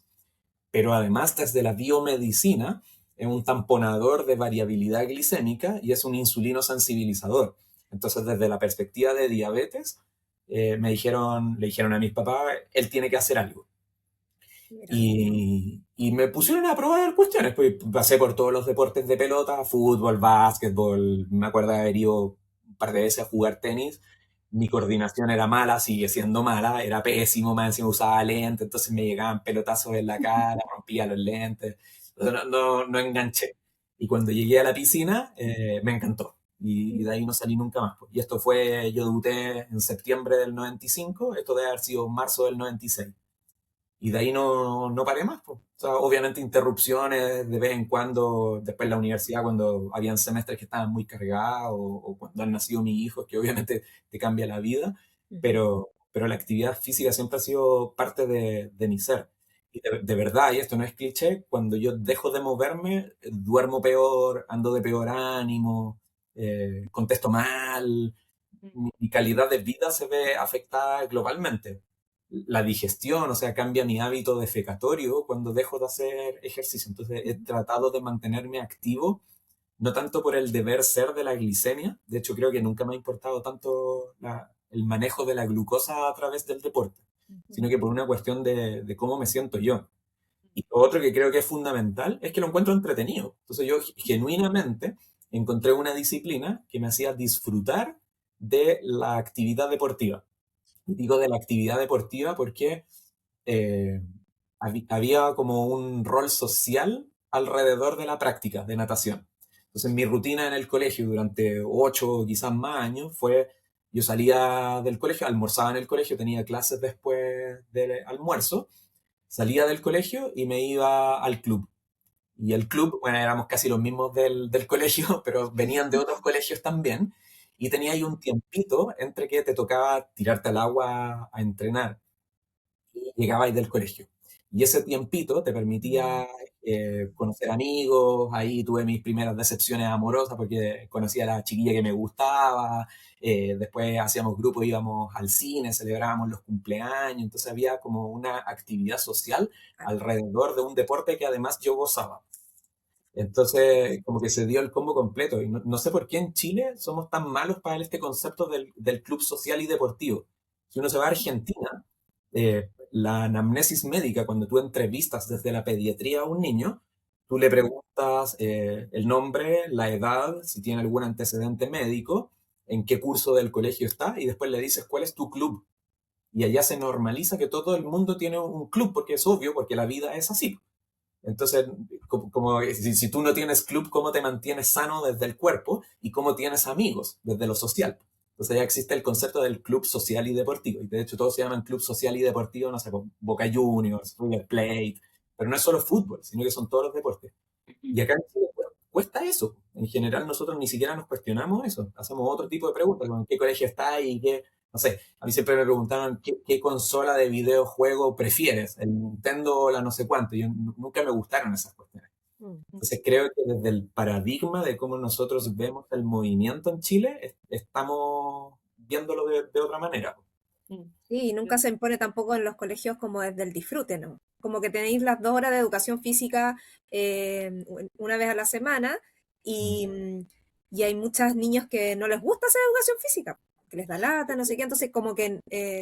C: Pero además, desde la biomedicina, es un tamponador de variabilidad glicémica y es un insulino sensibilizador. Entonces, desde la perspectiva de diabetes, le dijeron a mis papás, él tiene que hacer algo.
A: Mira.
C: Y me pusieron a probar cuestiones, pues pasé por todos los deportes de pelota, fútbol, básquetbol, me acuerdo de haber ido un par de veces a jugar tenis. Mi coordinación era mala, sigue siendo mala, era pésimo, más encima usaba lentes, entonces me llegaban pelotazos en la cara, rompía los lentes, entonces no enganché. Y cuando llegué a la piscina, me encantó. Y de ahí no salí nunca más. Y esto fue, yo debuté en septiembre del 95, esto debe haber sido marzo del 96. Y de ahí no paré más, pues. O sea, obviamente interrupciones de vez en cuando, después en la universidad, cuando habían semestres que estaban muy cargados, o cuando han nacido mis hijos, que obviamente te cambia la vida, pero la actividad física siempre ha sido parte de mi ser. Y de verdad, y esto no es cliché, cuando yo dejo de moverme, duermo peor, ando de peor ánimo, contesto mal, mi calidad de vida se ve afectada globalmente. La digestión, o sea, cambia mi hábito defecatorio cuando dejo de hacer ejercicio. Entonces he tratado de mantenerme activo, no tanto por el deber ser de la glicemia, de hecho creo que nunca me ha importado tanto el manejo de la glucosa a través del deporte, sino que por una cuestión de cómo me siento yo. Y lo otro que creo que es fundamental es que lo encuentro entretenido. Entonces yo genuinamente encontré una disciplina que me hacía disfrutar de la actividad deportiva. Y digo de la actividad deportiva porque eh, había como un rol social alrededor de la práctica de natación. Entonces mi rutina en el colegio durante 8 o quizás más años fue, yo salía del colegio, almorzaba en el colegio, tenía clases después del almuerzo, salía del colegio y me iba al club. Y el club, bueno, éramos casi los mismos del colegio, pero venían de otros colegios también. Y tenía ahí un tiempito entre que te tocaba tirarte al agua a entrenar y llegabais del colegio. Y ese tiempito te permitía conocer amigos, ahí tuve mis primeras decepciones amorosas porque conocí a la chiquilla que me gustaba, después hacíamos grupos, íbamos al cine, celebrábamos los cumpleaños, entonces había como una actividad social alrededor de un deporte que además yo gozaba. Entonces, como que se dio el combo completo. Y no sé por qué en Chile somos tan malos para este concepto del club social y deportivo. Si uno se va a Argentina, la anamnesis médica, cuando tú entrevistas desde la pediatría a un niño, tú le preguntas el nombre, la edad, si tiene algún antecedente médico, en qué curso del colegio está, y después le dices cuál es tu club. Y allá se normaliza que todo el mundo tiene un club, porque es obvio, porque la vida es así. Entonces, como si tú no tienes club, ¿cómo te mantienes sano desde el cuerpo? ¿Y cómo tienes amigos desde lo social? Entonces ya existe el concepto del club social y deportivo. Y de hecho todos se llaman club social y deportivo, no sé, Boca Juniors, River Plate. Pero no es solo fútbol, sino que son todos los deportes. Y acá en Chile cuesta eso. En general nosotros ni siquiera nos cuestionamos eso. Hacemos otro tipo de preguntas, como en qué colegio está y qué, no sé, a mí siempre me preguntaron qué consola de videojuego prefieres, el Nintendo o la no sé cuánto. Yo nunca me gustaron esas cuestiones. Entonces creo que desde el paradigma de cómo nosotros vemos el movimiento en Chile, estamos viéndolo de otra manera.
A: Sí, y nunca se impone tampoco en los colegios como desde el disfrute, ¿no? Como que tenéis las 2 horas de educación física una vez a la semana y hay muchos niños que no les gusta hacer educación física, que les da lata, no sé qué, entonces como que,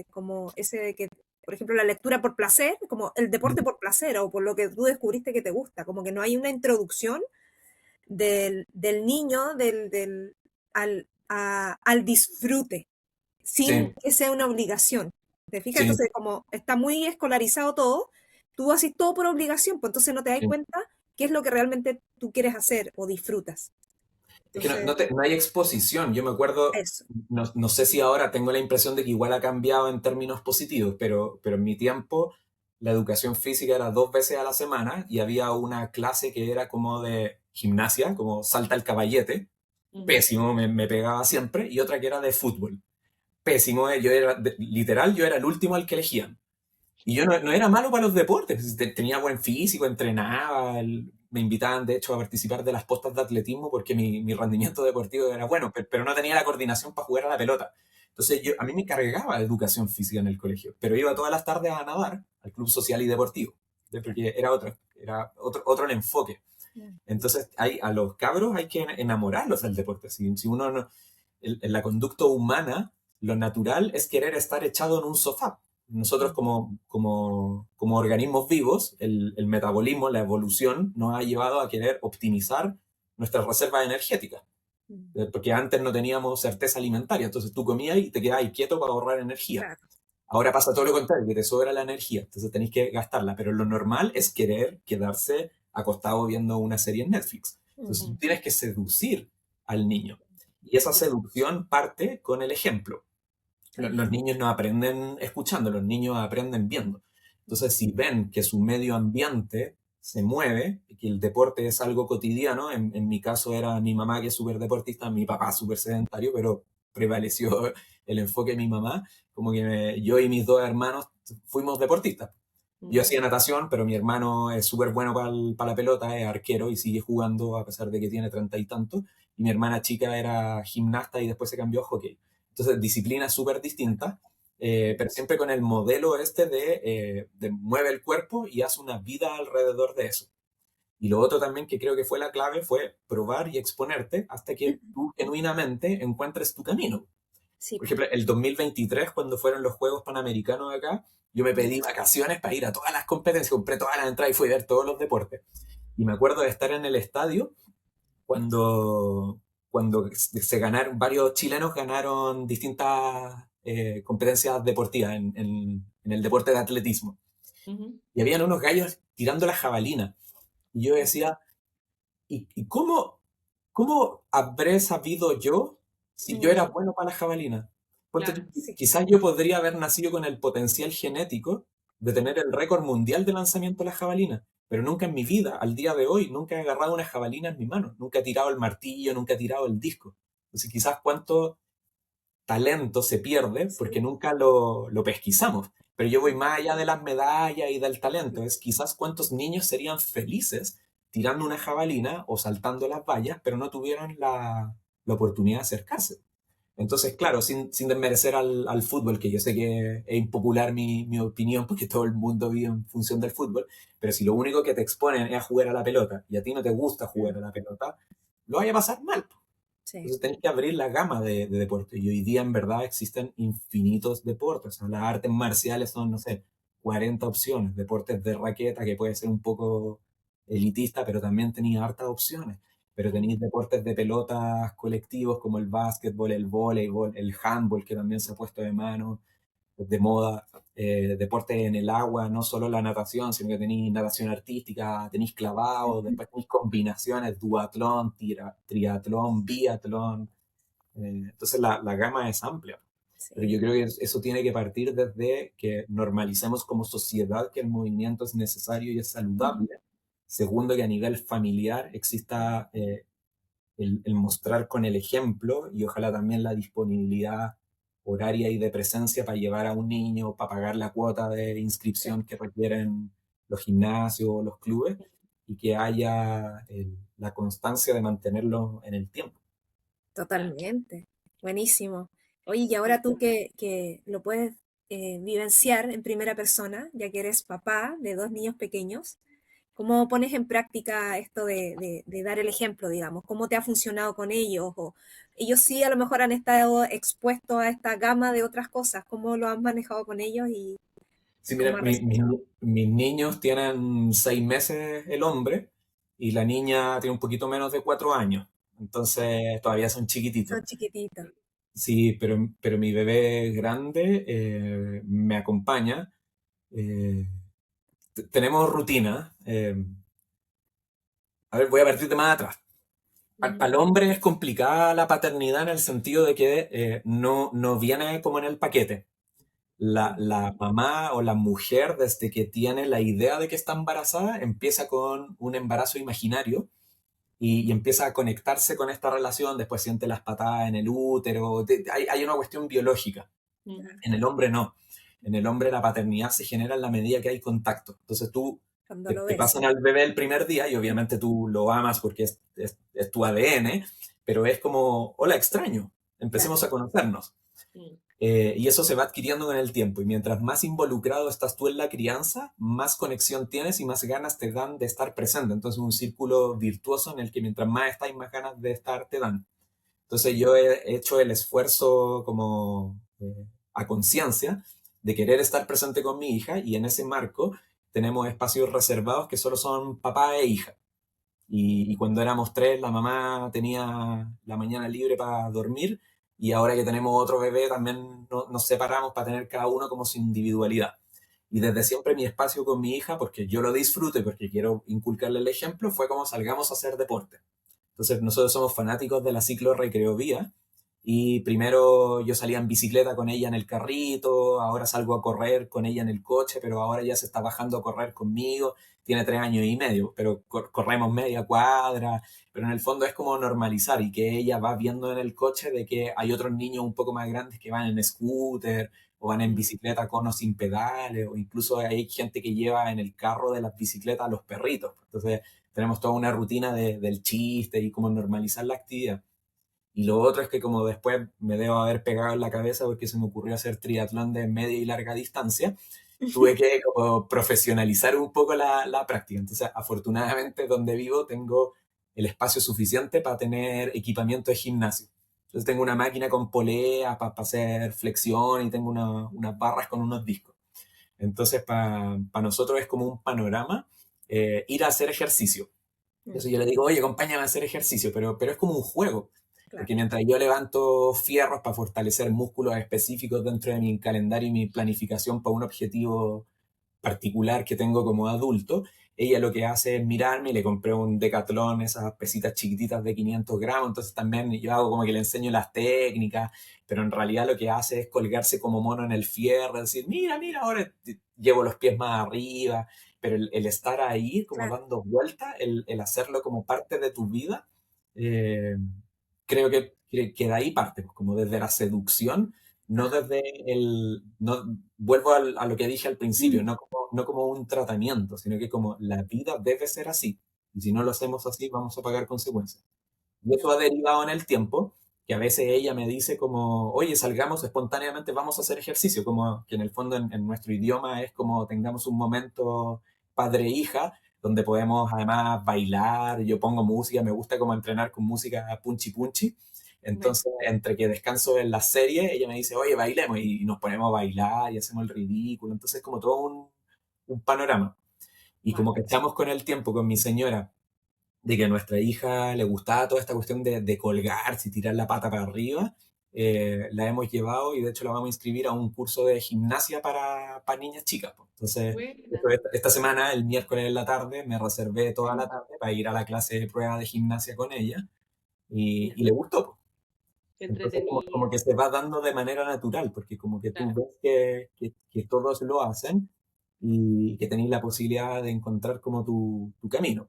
A: como ese de que, por ejemplo, la lectura por placer, como el deporte por placer o por lo que tú descubriste que te gusta, como que no hay una introducción del niño al disfrute sin
C: Sí,
A: que sea una obligación. ¿Te fijas?
C: sí,
A: Entonces, como está muy escolarizado todo, tú haces todo por obligación, pues entonces no te das
C: sí.
A: cuenta qué es lo que realmente tú quieres hacer o disfrutas.
C: Es que
A: Entonces,
C: no hay exposición. Yo me acuerdo,
A: eso.
C: no sé si ahora tengo la impresión de que igual ha cambiado en términos positivos, pero en mi tiempo la educación física era 2 veces a la semana y había una clase que era como de gimnasia, como salta el caballete, pésimo, me pegaba siempre, y otra que era de fútbol, pésimo, yo era, literal, yo era el último al que elegían. Y yo no era malo para los deportes, tenía buen físico, entrenaba, me invitaban, de hecho, a participar de las postas de atletismo porque mi rendimiento deportivo era bueno, pero no tenía la coordinación para jugar a la pelota. Entonces a mí me cargaba educación física en el colegio, pero iba todas las tardes a nadar al club social y deportivo, porque era otro el enfoque. Entonces a los cabros hay que enamorarlos del deporte. Si uno en la conducta humana, lo natural es querer estar echado en un sofá. Nosotros como organismos vivos, el metabolismo, la evolución, nos ha llevado a querer optimizar nuestras reservas energéticas. Porque antes no teníamos certeza alimentaria, entonces tú comías y te quedabas quieto para ahorrar energía.
A: Claro.
C: Ahora pasa todo lo contrario, que te sobra la energía, entonces tenéis que gastarla, pero lo normal es querer quedarse acostado viendo una serie en Netflix. Entonces tú tienes que seducir al niño. Y esa seducción parte con el ejemplo. Los niños no aprenden escuchando, los niños aprenden viendo. Entonces, si ven que su medio ambiente se mueve, que el deporte es algo cotidiano, en mi caso era mi mamá que es súper deportista, mi papá súper sedentario, pero prevaleció el enfoque de mi mamá, como que yo y mis dos hermanos fuimos deportistas. Yo hacía natación, pero mi hermano es súper bueno para la pelota, es arquero y sigue jugando a pesar de que tiene 30 y tantos. Y mi hermana chica era gimnasta y después se cambió a hockey. Entonces, disciplinas súper distintas, pero siempre con el modelo de mueve el cuerpo y haz una vida alrededor de eso. Y lo otro también que creo que fue la clave fue probar y exponerte hasta que tú genuinamente encuentres tu camino.
A: Sí.
C: Por ejemplo, el 2023, cuando fueron los Juegos Panamericanos acá, yo me pedí vacaciones para ir a todas las competencias, compré todas las entradas y fui a ver todos los deportes. Y me acuerdo de estar en el estadio cuando se ganaron, varios chilenos ganaron distintas competencias deportivas en el deporte de atletismo. Y habían unos gallos tirando la jabalina. Y yo decía, ¿y cómo habré sabido yo si yo era bueno para la jabalina?
B: Claro.
C: Quizás yo podría haber nacido con el potencial genético de tener el récord mundial de lanzamiento de la jabalina, pero nunca en mi vida, al día de hoy, nunca he agarrado una jabalina en mi mano, nunca he tirado el martillo, nunca he tirado el disco. Entonces quizás cuánto talento se pierde porque nunca lo pesquisamos. Pero yo voy más allá de las medallas y del talento, es quizás cuántos niños serían felices tirando una jabalina o saltando las vallas, pero no tuvieron la oportunidad de acercarse. Entonces, claro, sin desmerecer al fútbol, que yo sé que es impopular mi opinión, porque todo el mundo vive en función del fútbol, pero si lo único que te exponen es a jugar a la pelota y a ti no te gusta jugar a la pelota, lo vaya a pasar mal.
A: Sí.
C: Entonces tenés que abrir la gama de deportes. Y hoy día, en verdad, existen infinitos deportes. O sea, las artes marciales son, no sé, 40 opciones. Deportes de raqueta, que puede ser un poco elitista, pero también tenía hartas opciones. Pero tenéis deportes de pelotas colectivos como el básquetbol, el voleibol, el handball, que también se ha puesto de moda. Deportes en el agua, no solo la natación, sino que tenéis natación artística, tenéis clavado, después tenéis combinaciones, duatlón, triatlón, biatlón. Entonces la gama es amplia.
A: Sí.
C: Pero yo creo que eso tiene que partir desde que normalicemos como sociedad que el movimiento es necesario y es saludable. Segundo, que a nivel familiar exista el mostrar con el ejemplo y ojalá también la disponibilidad horaria y de presencia para llevar a un niño, para pagar la cuota de inscripción que requieren los gimnasios o los clubes y que haya la constancia de mantenerlo en el tiempo.
A: Totalmente. Buenísimo. Oye, y ahora tú que lo puedes vivenciar en primera persona, ya que eres papá de dos niños pequeños, ¿cómo pones en práctica esto de dar el ejemplo, digamos? ¿Cómo te ha funcionado con ellos? O ellos sí a lo mejor han estado expuestos a esta gama de otras cosas. ¿Cómo lo has manejado con ellos y
C: Sí,
A: cómo
C: mira,
A: ha resultado?
C: mis niños tienen 6 meses el hombre y la niña tiene un poquito menos de 4 años. Entonces todavía son chiquititos.
A: Son chiquititos.
C: Sí, pero mi bebé grande me acompaña. Tenemos rutina. A ver, voy a partir de más atrás. Para el hombre es complicada la paternidad en el sentido de que no viene como en el paquete. La mamá o la mujer, desde que tiene la idea de que está embarazada, empieza con un embarazo imaginario y empieza a conectarse con esta relación, después siente las patadas en el útero, hay una cuestión biológica. En el hombre no. En el hombre la paternidad se genera en la medida que hay contacto. Entonces tú
A: Cuando lo
C: te
A: ves.
C: pasan al bebé el primer día y obviamente tú lo amas porque es tu ADN, pero es como, hola, extraño, empecemos a conocernos.
B: Mm.
C: Y eso se va adquiriendo con el tiempo. Y mientras más involucrado estás tú en la crianza, más conexión tienes y más ganas te dan de estar presente. Entonces, un círculo virtuoso en el que mientras más estás, más ganas de estar te dan. Entonces, yo he hecho el esfuerzo como a conciencia de querer estar presente con mi hija y en ese marco tenemos espacios reservados que solo son papá e hija. Y cuando éramos tres, la mamá tenía la mañana libre para dormir y ahora que tenemos otro bebé también nos separamos para tener cada uno como su individualidad. Y desde siempre mi espacio con mi hija, porque yo lo disfruto y porque quiero inculcarle el ejemplo, fue como salgamos a hacer deporte. Entonces nosotros somos fanáticos de la ciclo recreovía y primero yo salía en bicicleta con ella en el carrito, ahora salgo a correr con ella en el coche, pero ahora ya se está bajando a correr conmigo, tiene 3 años y medio, pero corremos media cuadra, pero en el fondo es como normalizar y que ella va viendo en el coche de que hay otros niños un poco más grandes que van en scooter o van en bicicleta con o sin pedales, o incluso hay gente que lleva en el carro de las bicicletas a los perritos. Entonces tenemos toda una rutina del chiste y como normalizar la actividad. Y lo otro es que como después me debo haber pegado en la cabeza porque se me ocurrió hacer triatlón de media y larga distancia, tuve que como profesionalizar un poco la práctica. Entonces, afortunadamente, donde vivo tengo el espacio suficiente para tener equipamiento de gimnasio. Entonces, tengo una máquina con polea para hacer flexión y tengo unas barras con unos discos. Entonces, para nosotros es como un panorama ir a hacer ejercicio. Entonces yo le digo, oye, acompáñame a hacer ejercicio, pero es como un juego.
A: Claro.
C: Porque mientras yo levanto fierros para fortalecer músculos específicos dentro de mi calendario y mi planificación para un objetivo particular que tengo como adulto, ella lo que hace es mirarme y le compré un Decathlon, esas pesitas chiquititas de 500 gramos, entonces también yo hago como que le enseño las técnicas, pero en realidad lo que hace es colgarse como mono en el fierro, decir, mira, mira, ahora llevo los pies más arriba, pero el estar ahí como
A: Claro.
C: dando vueltas, el hacerlo como parte de tu vida, eh, creo que de ahí parte, pues, como desde la seducción, no desde el... No, vuelvo a lo que dije al principio, no como un tratamiento, sino que como la vida debe ser así. Y si no lo hacemos así, vamos a pagar consecuencias. Y eso ha derivado en el tiempo, que a veces ella me dice como, oye, salgamos espontáneamente, vamos a hacer ejercicio, como que en el fondo en nuestro idioma es como tengamos un momento padre-hija, donde podemos además bailar, yo pongo música, me gusta como entrenar con música punchi punchi. Entonces, entre que descanso en la serie, ella me dice, oye, bailemos, y nos ponemos a bailar y hacemos el ridículo. Entonces, como todo un panorama. Y como que estamos con el tiempo, con mi señora, de que a nuestra hija le gustaba toda esta cuestión de colgarse y tirar la pata para arriba, la hemos llevado y de hecho la vamos a inscribir a un curso de gimnasia para niñas chicas, pues. Entonces,
B: Buena.
C: esta semana, el miércoles en la tarde, me reservé toda la tarde para ir a la clase de prueba de gimnasia con ella y le gustó, pues.
B: Qué
C: Entonces, como
B: entretenido.
C: que se va dando de manera natural, porque como que tú
B: Claro,
C: ves que todos lo hacen y que tenéis la posibilidad de encontrar como tu camino.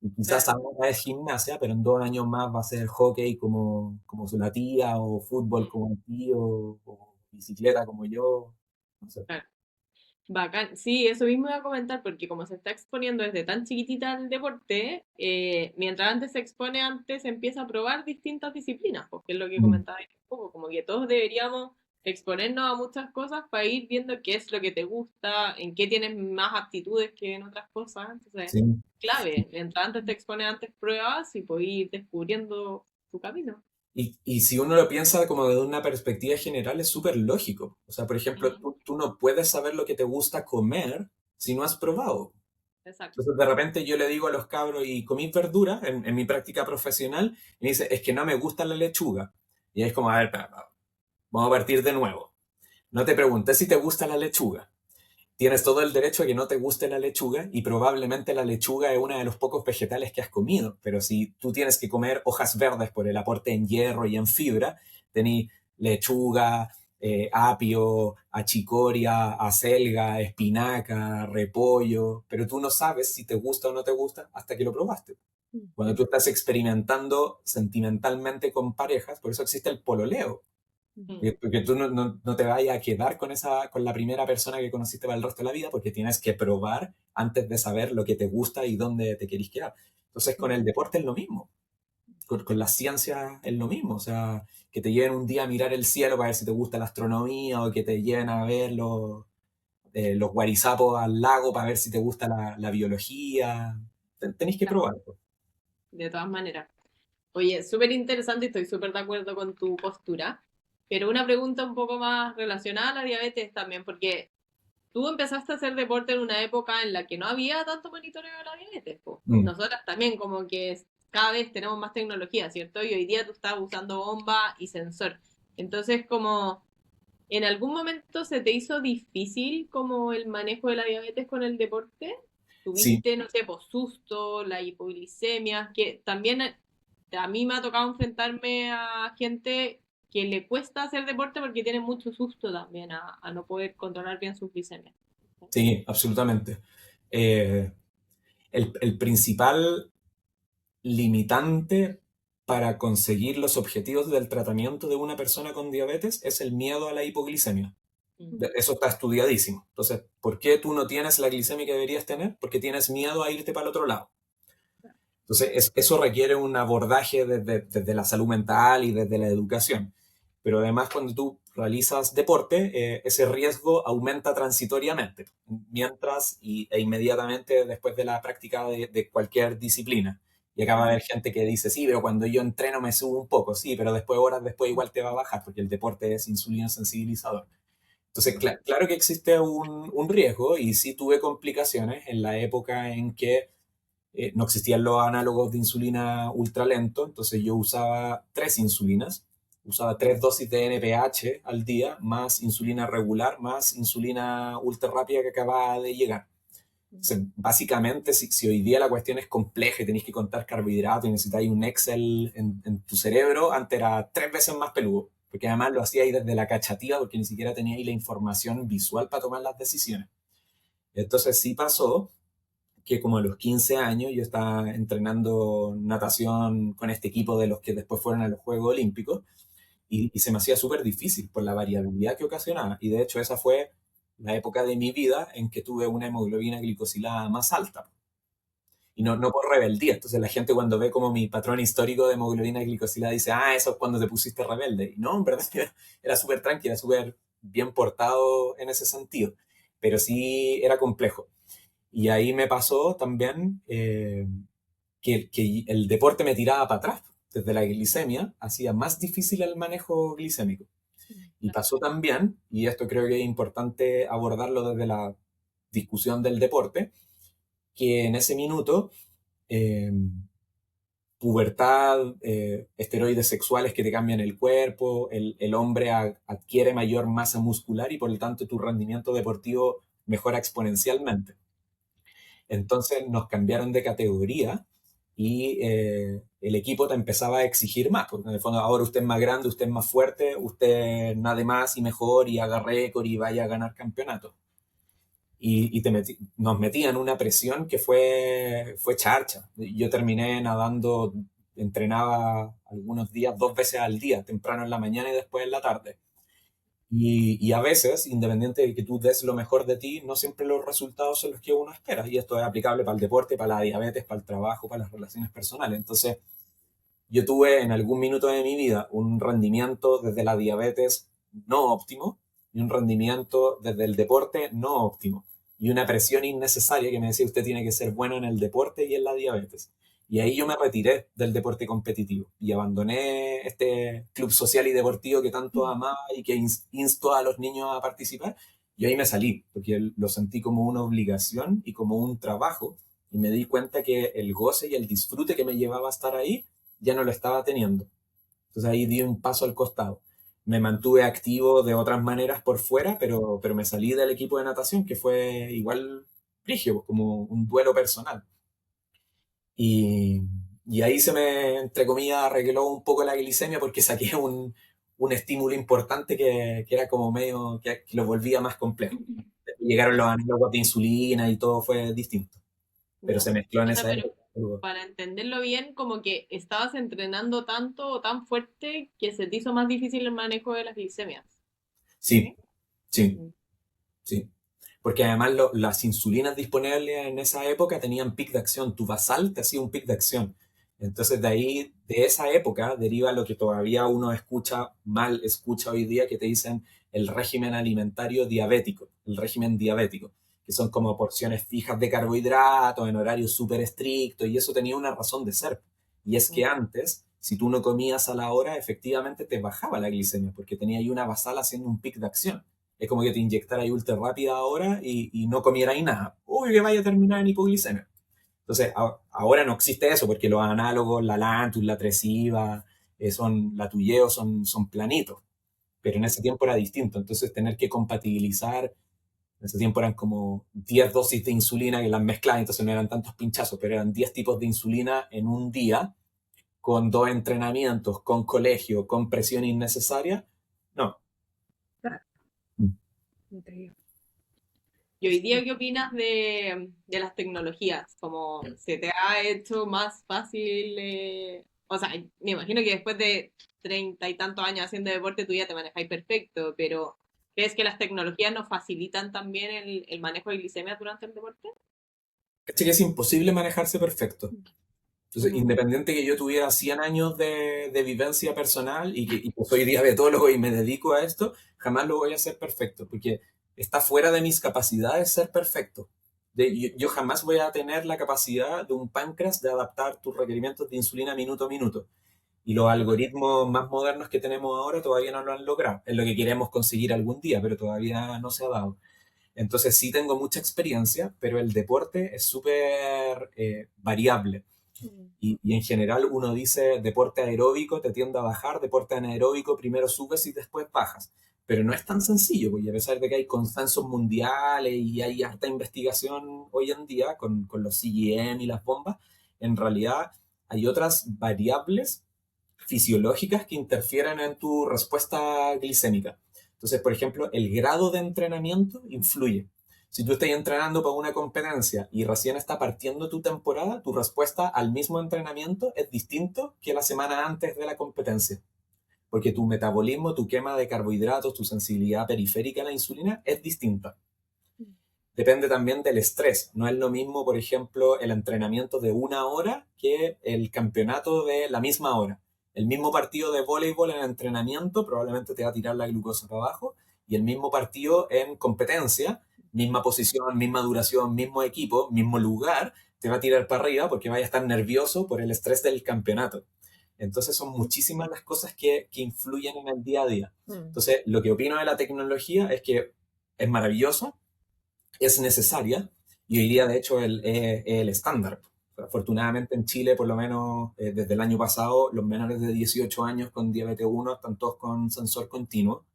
C: Y quizás
B: claro.
C: ahora es gimnasia, pero en 2 años más va a ser hockey como su la tía, o fútbol
B: Mm,
C: como el tío, o bicicleta como yo. No sé.
B: claro. Bacán. Sí, eso mismo iba a comentar, porque como se está exponiendo desde tan chiquitita al deporte, mientras antes se expone, antes se empieza a probar distintas disciplinas, porque es lo que
C: Mm.
B: comentaba un poco, como que todos deberíamos exponernos a muchas cosas para ir viendo qué es lo que te gusta, en qué tienes más aptitudes que en otras cosas. Entonces,
C: Sí.
B: clave, mientras antes te expones, antes pruebas y puedes ir descubriendo tu camino.
C: Y si uno lo piensa como desde una perspectiva general, es súper lógico. O sea, por ejemplo,
B: Ujú.
C: tú no puedes saber lo que te gusta comer si no has probado.
B: Exacto.
C: Entonces, de repente yo le digo a los cabros, ¿y comí verdura en mi práctica profesional? Y me dice, es que no me gusta la lechuga. Y es como, a ver, vamos a partir de nuevo. No te pregunté si te gusta la lechuga. Tienes todo el derecho a que no te guste la lechuga y probablemente la lechuga es uno de los pocos vegetales que has comido, pero si tú tienes que comer hojas verdes por el aporte en hierro y en fibra, tenés lechuga, apio, achicoria, acelga, espinaca, repollo, pero tú no sabes si te gusta o no te gusta hasta que lo probaste. Cuando tú estás experimentando sentimentalmente con parejas, por eso existe el pololeo. Porque tú no te vayas a quedar con la primera persona que conociste para el resto de la vida, porque tienes que probar antes de saber lo que te gusta y dónde te querís quedar. Entonces, con el deporte es lo mismo. Con la ciencia es lo mismo. O sea, que te lleven un día a mirar el cielo para ver si te gusta la astronomía, o que te lleven a ver los guarizapos al lago para ver si te gusta la biología. Tenéis que
B: Claro,
C: probar.
B: de todas maneras. Oye, súper interesante y estoy súper de acuerdo con tu postura. Pero una pregunta un poco más relacionada a la diabetes también, porque tú empezaste a hacer deporte en una época en la que no había tanto monitoreo de la diabetes, po.
C: Mm.
B: Nosotras también como que cada vez tenemos más tecnología, ¿cierto? Y hoy día tú estás usando bomba y sensor. Entonces, como, ¿en algún momento se te hizo difícil como el manejo de la diabetes con el deporte?
C: Sí,
B: ¿Tuviste, no sé, pues susto, la hipoglicemia? Que también a mí me ha tocado enfrentarme a gente que le cuesta hacer deporte porque tiene mucho susto también a no poder controlar bien su glicemia.
C: sí, absolutamente. Eh, el principal limitante para conseguir los objetivos del tratamiento de una persona con diabetes es el miedo a la hipoglicemia.
B: Mm.
C: Eso está estudiadísimo. Entonces, ¿por qué tú no tienes la glicemia que deberías tener? Porque tienes miedo a irte para el otro lado. Entonces, eso requiere un abordaje desde la salud mental y desde la educación. Pero además, cuando tú realizas deporte, ese riesgo aumenta transitoriamente, e inmediatamente después de la práctica de cualquier disciplina. Y acá va a haber gente que dice, sí, pero cuando yo entreno me subo un poco, sí, pero después, horas después igual te va a bajar, porque el deporte es insulino sensibilizador. Entonces, claro que existe un riesgo y sí tuve complicaciones en la época en que no existían los análogos de insulina ultralento, entonces yo usaba 3 insulinas, usaba 3 dosis de NPH al día, más insulina regular, más insulina ultra rápida que acababa de llegar. Entonces, básicamente, si hoy día la cuestión es compleja y tenéis que contar carbohidratos y necesitáis un Excel en tu cerebro, antes era 3 veces más peludo, porque además lo hacíais desde la cachativa, porque ni siquiera teníais la información visual para tomar las decisiones. Entonces sí pasó que como a los 15 años yo estaba entrenando natación con este equipo de los que después fueron a los Juegos Olímpicos y se me hacía súper difícil por la variabilidad que ocasionaba. Y de hecho esa fue la época de mi vida en que tuve una hemoglobina glicosilada más alta. Y no por rebeldía. Entonces la gente cuando ve como mi patrón histórico de hemoglobina glicosilada dice, ah, eso es cuando te pusiste rebelde. Y no, en verdad era súper tranquila, súper bien portado en ese sentido. Pero sí era complejo. Y ahí me pasó también que el deporte me tiraba para atrás. Desde la glicemia hacía más difícil el manejo glicémico. Y pasó también, y esto creo que es importante abordarlo desde la discusión del deporte, que en ese minuto, eh, pubertad, esteroides sexuales que te cambian el cuerpo, el hombre adquiere mayor masa muscular y por lo tanto tu rendimiento deportivo mejora exponencialmente. Entonces nos cambiaron de categoría y el equipo te empezaba a exigir más, porque en el fondo ahora usted es más grande, usted es más fuerte, usted nade más y mejor y haga récord y vaya a ganar campeonatos. Y nos metían una presión que fue charcha. Yo terminé nadando, entrenaba algunos días 2 veces al día, temprano en la mañana y después en la tarde. Y a veces, independiente de que tú des lo mejor de ti, no siempre los resultados son los que uno espera. Y esto es aplicable para el deporte, para la diabetes, para el trabajo, para las relaciones personales. Entonces, yo tuve en algún minuto de mi vida un rendimiento desde la diabetes no óptimo y un rendimiento desde el deporte no óptimo. Y una presión innecesaria que me decía, usted tiene que ser bueno en el deporte y en la diabetes. Y ahí yo me retiré del deporte competitivo y abandoné este club social y deportivo que tanto amaba y que insto a los niños a participar. Y ahí me salí, porque lo sentí como una obligación y como un trabajo. Y me di cuenta que el goce y el disfrute que me llevaba a estar ahí ya no lo estaba teniendo. Entonces ahí di un paso al costado. Me mantuve activo de otras maneras por fuera, pero me salí del equipo de natación, que fue igual frigio, como un duelo personal. Y, y ahí se me, entre comillas, arregló un poco la glicemia porque saqué un estímulo importante que era como medio, que lo volvía más complejo. Llegaron los análogos de insulina y todo fue distinto, pero
B: Ya.
C: se mezcló en
B: Bueno,
C: esa
B: pero
C: época
B: para entenderlo bien, como que estabas entrenando tanto o tan fuerte que se te hizo más difícil el manejo de las glicemias.
C: Sí, sí,
B: Mm.
C: sí. Porque además las insulinas disponibles en esa época tenían pic de acción. Tu basal te hacía un pic de acción. Entonces de ahí, de esa época, deriva lo que todavía uno escucha hoy día, que te dicen el régimen alimentario diabético, el régimen diabético, que son como porciones fijas de carbohidratos en horarios súper estrictos, y eso tenía una razón de ser. Y es que antes, si tú no comías a la hora, efectivamente te bajaba la glicemia, porque tenía ahí una basal haciendo un pic de acción. Es como que te inyectara ahí ultra rápida ahora y no comiera ahí nada. Uy, que vaya a terminar en hipoglicemia. Entonces, ahora no existe eso porque los análogos, la Lantus, la Tresiva, la Tuyeo, son planitos. Pero en ese tiempo era distinto. Entonces, tener que compatibilizar, en ese tiempo eran como 10 dosis de insulina que las mezclaban, entonces no eran tantos pinchazos, pero eran 10 tipos de insulina en un día, con 2 entrenamientos, con colegio, con presión innecesaria. No.
A: Claro. Increíble.
B: ¿Y hoy día qué opinas de las tecnologías? ¿Cómo se te ha hecho más fácil? O sea, me imagino que después de 30 y tantos años haciendo deporte tú ya te manejáis perfecto, pero ¿crees que las tecnologías nos facilitan también el manejo de glicemia durante el deporte?
C: ¿Cachai? Que es imposible manejarse perfecto. Entonces,
B: Ujú.
C: independiente que yo tuviera 100 años de vivencia personal y que soy diabetólogo y me dedico a esto, jamás lo voy a hacer perfecto, porque está fuera de mis capacidades ser perfecto. Yo jamás voy a tener la capacidad de un páncreas de adaptar tus requerimientos de insulina minuto a minuto. Y los algoritmos más modernos que tenemos ahora todavía no lo han logrado. Es lo que queremos conseguir algún día, pero todavía no se ha dado. Entonces sí tengo mucha experiencia, pero el deporte es súper variable. Y en general uno dice deporte aeróbico te tiende a bajar, deporte anaeróbico primero subes y después bajas. Pero no es tan sencillo, porque a pesar de que hay consensos mundiales y hay harta investigación hoy en día con los CGM y las bombas, en realidad hay otras variables fisiológicas que interfieren en tu respuesta glicémica. Entonces, por ejemplo, el grado de entrenamiento influye. Si tú estás entrenando para una competencia y recién está partiendo tu temporada, tu respuesta al mismo entrenamiento es distinto que la semana antes de la competencia. Porque tu metabolismo, tu quema de carbohidratos, tu sensibilidad periférica a la insulina es distinta. Depende también del estrés. No es lo mismo, por ejemplo, el entrenamiento de 1 hora que el campeonato de la misma hora. El mismo partido de voleibol en entrenamiento probablemente te va a tirar la glucosa para abajo, y el mismo partido en competencia, misma posición, misma duración, mismo equipo, mismo lugar, te va a tirar para arriba porque vaya a estar nervioso por el estrés del campeonato. Entonces son muchísimas las cosas que influyen en el día a día. Entonces, lo que opino de la tecnología es que es maravilloso, es necesaria, y hoy día de hecho es el estándar. Afortunadamente en Chile, por lo menos desde el año pasado, los menores de 18 años con diabetes 1 están todos con sensor continuo.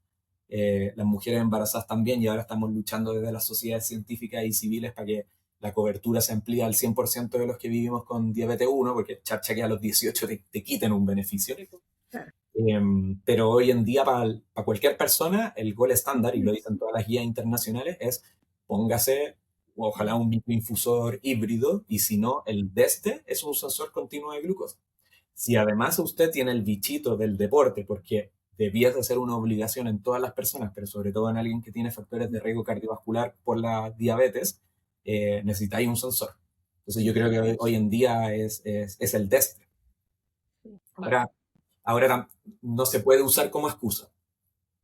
C: Las mujeres embarazadas también, y ahora estamos luchando desde las sociedades científicas y civiles para que la cobertura se amplíe al 100% de los que vivimos con diabetes 1, porque charcha que a los 18 te quiten un beneficio.
A: Claro.
C: Pero hoy en día para cualquier persona el gol estándar, y lo dicen todas las guías internacionales, es póngase ojalá un microinfusor híbrido, y si no, el DESTE es un sensor continuo de glucosa. Si además usted tiene el bichito del deporte, porque debiese ser una obligación en todas las personas, pero sobre todo en alguien que tiene factores de riesgo cardiovascular por la diabetes, necesitáis un sensor. Entonces yo creo que hoy en día es el DESTE. Ahora no se puede usar como excusa.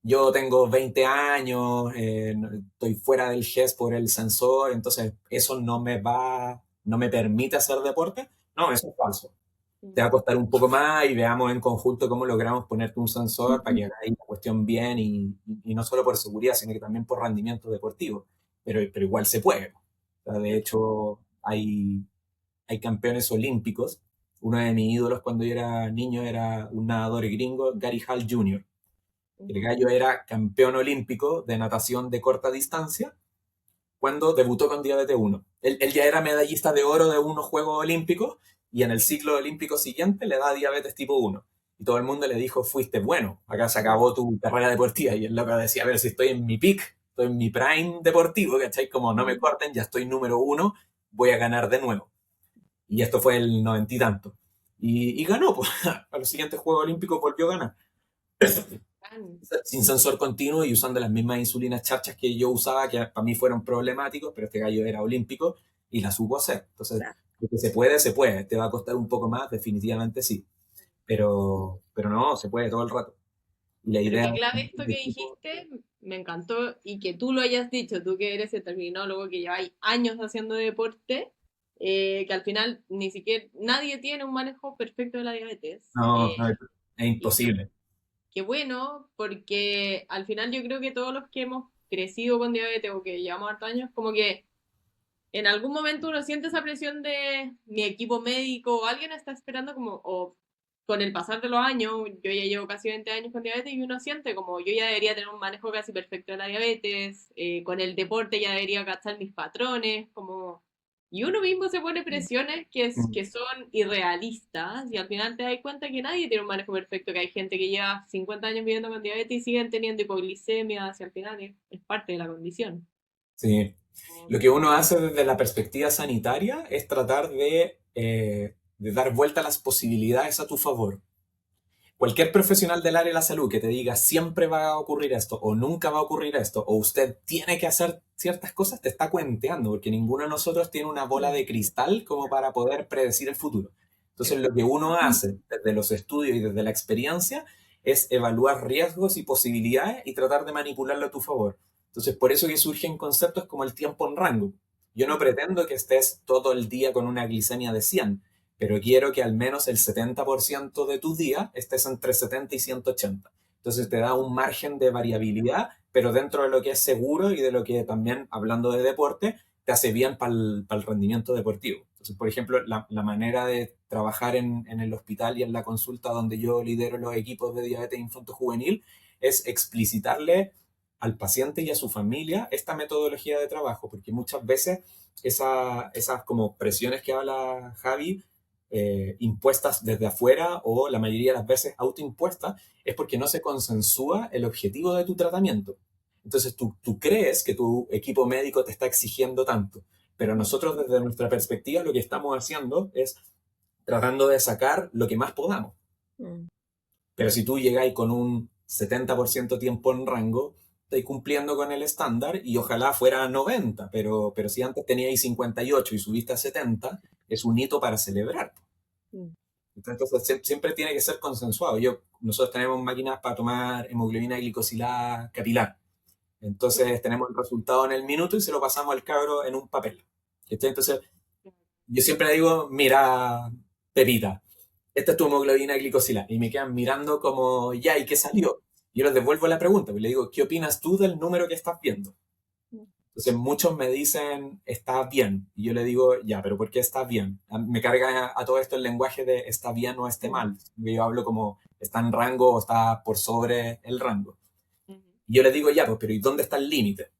C: Yo tengo 20 años, estoy fuera del GES por el sensor, entonces eso no me permite hacer deporte. No, eso es falso. Te va a costar un poco más y veamos en conjunto cómo logramos ponerte un sensor para que hagáis la cuestión bien, y no solo por seguridad, sino que también por rendimiento deportivo. Pero igual se puede. O sea, de hecho, hay campeones olímpicos. Uno de mis ídolos cuando yo era niño era un nadador gringo, Gary Hall Jr. El gallo era campeón olímpico de natación de corta distancia cuando debutó con diabetes 1. Él ya era medallista de oro de unos Juegos Olímpicos, y en el ciclo olímpico siguiente le da diabetes tipo 1. Y todo el mundo le dijo, fuiste bueno, acá se acabó tu carrera deportiva. Y el loco decía, a ver, si estoy en mi peak, estoy en mi prime deportivo, ¿cachai? Como no me corten, ya estoy número 1, voy a ganar de nuevo. Y esto fue el 90 y tanto. Y ganó, pues, a los siguientes Juegos Olímpicos volvió a ganar. Sin sensor continuo y usando las mismas insulinas charchas que yo usaba, que para mí fueron problemáticos, pero este gallo era olímpico y la supo hacer. Entonces,
A: Claro.
C: lo que se puede. Te va a costar un poco más, definitivamente sí. Pero no, se puede todo el rato. Y la
B: Pero
C: idea
B: qué clave
C: es
B: esto
C: que
B: que dijiste, me encantó y que tú lo hayas dicho, tú que eres el terminólogo, que lleváis años haciendo deporte, que al final ni siquiera nadie tiene un manejo perfecto de la diabetes.
C: no, es
B: Y qué,
C: imposible.
B: qué bueno, porque al final yo creo que todos los que hemos crecido con diabetes o que llevamos hartos años, como que en algún momento uno siente esa presión de mi equipo médico o alguien está esperando como, o con el pasar de los años, yo ya llevo casi 20 años con diabetes y uno siente como yo ya debería tener un manejo casi perfecto de la diabetes, con el deporte ya debería cachar mis patrones, como... Y uno mismo se pone presiones que son irrealistas y al final te das cuenta que nadie tiene un manejo perfecto, que hay gente que lleva 50 años viviendo con diabetes y siguen teniendo hipoglicemia, y al final es parte de la condición.
C: Sí. Lo que uno hace desde la perspectiva sanitaria es tratar de dar vuelta a las posibilidades a tu favor. Cualquier profesional del área de la salud que te diga siempre va a ocurrir esto o nunca va a ocurrir esto o usted tiene que hacer ciertas cosas te está cuenteando porque ninguno de nosotros tiene una bola de cristal como para poder predecir el futuro. Entonces lo que uno hace desde los estudios y desde la experiencia es evaluar riesgos y posibilidades y tratar de manipularlo a tu favor. Entonces por eso que surgen conceptos como el tiempo en rango. Yo no pretendo que estés todo el día con una glicemia de 100, pero quiero que al menos el 70% de tu día estés entre 70 y 180. Entonces te da un margen de variabilidad, pero dentro de lo que es seguro y de lo que también, hablando de deporte, te hace bien para el rendimiento deportivo. Entonces, por ejemplo, la manera de trabajar en el hospital y en la consulta donde yo lidero los equipos de diabetes infanto-juvenil es explicitarle al paciente y a su familia esta metodología de trabajo, porque muchas veces esas como presiones que habla Javi, impuestas desde afuera o la mayoría de las veces autoimpuestas, es porque no se consensúa el objetivo de tu tratamiento. Entonces tú crees que tu equipo médico te está exigiendo tanto, pero nosotros desde nuestra perspectiva lo que estamos haciendo es tratando de sacar lo que más podamos. Pero si tú llegáis con un 70% tiempo en rango, estáis cumpliendo con el estándar y ojalá fuera 90, pero si antes teníais 58 y subiste a 70, es un hito para celebrar. Entonces siempre tiene que ser consensuado. Nosotros tenemos máquinas para tomar hemoglobina glicosilada capilar. Entonces tenemos el resultado en el minuto y se lo pasamos al cabro en un papel. Entonces yo siempre le digo, mira, Pepita, esta es tu hemoglobina glicosilada. Y me quedan mirando como, ya, ¿y qué salió? Y yo les devuelvo la pregunta, pues le digo, ¿qué opinas tú del número que estás viendo? Entonces muchos me dicen, está bien. Y yo le digo, ya, pero ¿por qué está bien? Me carga a todo esto el lenguaje de está bien o esté mal. Yo hablo como, está en rango o está por sobre el rango. Y yo le digo, ya, pues, pero ¿y dónde está el límite?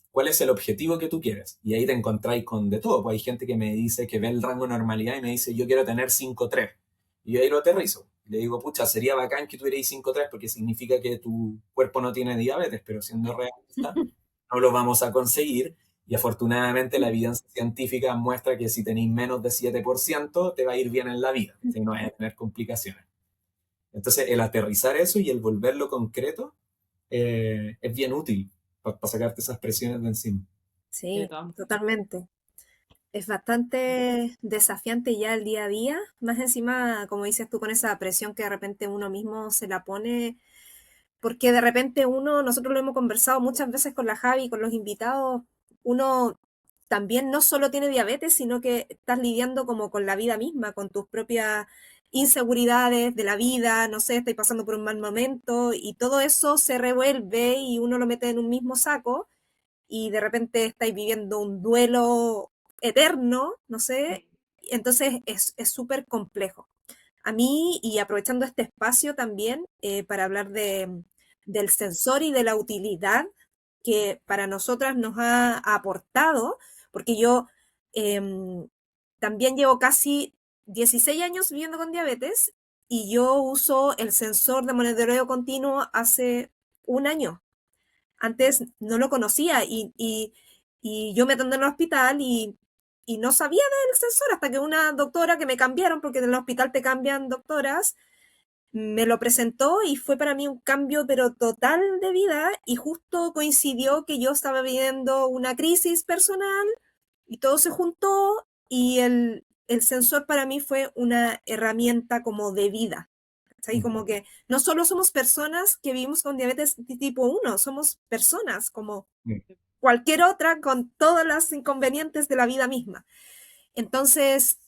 C: ¿Cuál es el objetivo que tú quieres? Y ahí te encontráis con de todo. Pues hay gente que me dice que ve el rango de normalidad y me dice, yo quiero tener 5,3. Y yo ahí lo aterrizo. Le digo, pucha, sería bacán que tuvierais 5,3 porque significa que tu cuerpo no tiene diabetes, pero siendo realista, no lo vamos a conseguir. Y afortunadamente la evidencia científica muestra que si tenéis menos de 7%, te va a ir bien en la vida, si no vas a tener complicaciones. Entonces, el aterrizar eso y el volverlo concreto es bien útil para sacarte esas presiones de encima.
A: Sí, totalmente. Es bastante desafiante ya el día a día, más encima, como dices tú, con esa presión que de repente uno mismo se la pone, porque de repente nosotros lo hemos conversado muchas veces con la Javi, con los invitados, uno también no solo tiene diabetes, sino que estás lidiando como con la vida misma, con tus propias inseguridades de la vida, no sé, estás pasando por un mal momento y todo eso se revuelve y uno lo mete en un mismo saco y de repente estáis viviendo un duelo eterno, no sé, entonces es súper complejo. A mí, y aprovechando este espacio también para hablar del sensor y de la utilidad que para nosotras nos ha aportado, porque yo también llevo casi 16 años viviendo con diabetes y yo uso el sensor de monitoreo continuo hace un año. Antes no lo conocía y yo me atendí en el hospital y y no sabía del sensor hasta que una doctora que me cambiaron, porque en el hospital te cambian doctoras, me lo presentó y fue para mí un cambio pero total de vida y justo coincidió que yo estaba viviendo una crisis personal y todo se juntó y el sensor para mí fue una herramienta como de vida. ¿Cachai? Como que no solo somos personas que vivimos con diabetes tipo 1, somos personas como cualquier otra con todos los inconvenientes de la vida misma. Entonces,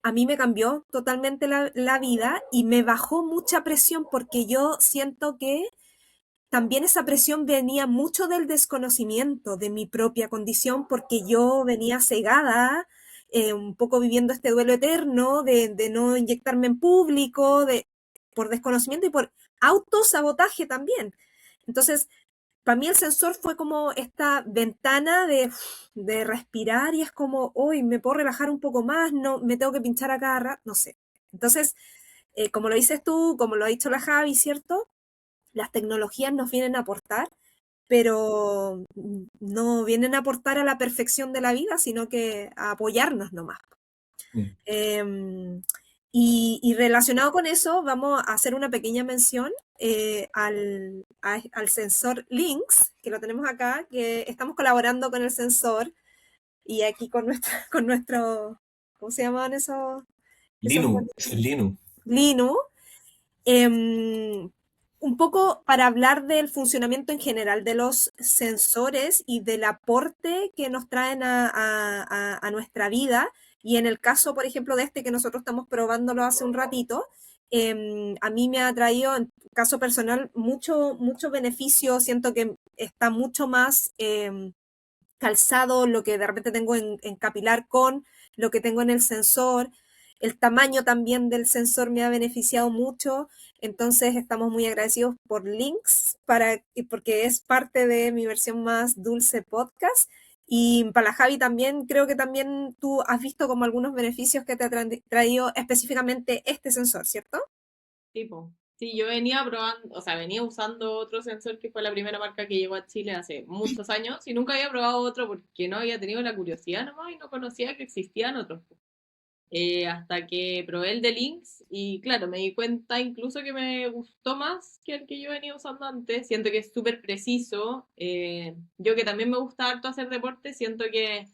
A: a mí me cambió totalmente la vida y me bajó mucha presión porque yo siento que también esa presión venía mucho del desconocimiento de mi propia condición porque yo venía cegada, un poco viviendo este duelo eterno de no inyectarme en público, por desconocimiento y por autosabotaje también. Entonces, para mí el sensor fue como esta ventana de respirar y es como, hoy me puedo relajar un poco más, no me tengo que pinchar a cada rato, no sé. Entonces, como lo dices tú, como lo ha dicho la Javi, ¿cierto? Las tecnologías nos vienen a aportar, pero no vienen a aportar a la perfección de la vida, sino que a apoyarnos nomás. Eh, y relacionado con eso, vamos a hacer una pequeña mención al sensor Lynx, que lo tenemos acá, que estamos colaborando con el sensor y aquí con, con nuestro, ¿cómo se llaman esos
C: Linux.
A: Linux? Un poco para hablar del funcionamiento en general de los sensores y del aporte que nos traen a nuestra vida. Y en el caso, por ejemplo, de este que nosotros estamos probándolo hace un ratito, a mí me ha traído, en caso personal, mucho beneficio. Siento que está mucho más calzado lo que de repente tengo en capilar con lo que tengo en el sensor. El tamaño también del sensor me ha beneficiado mucho, entonces estamos muy agradecidos por Links porque es parte de mi versión más dulce podcast. Y para la Javi también, creo que también tú has visto como algunos beneficios que te ha traído específicamente este sensor, ¿cierto?
B: Tipo, sí, yo venía probando, o sea, venía usando otro sensor que fue la primera marca que llegó a Chile hace muchos años y nunca había probado otro porque no había tenido la curiosidad nomás y no conocía que existían otros. Hasta que probé el de Lynx y claro, me di cuenta incluso que me gustó más que el que yo venía usando antes. Siento que es súper preciso. Yo que también me gusta harto hacer deporte, siento que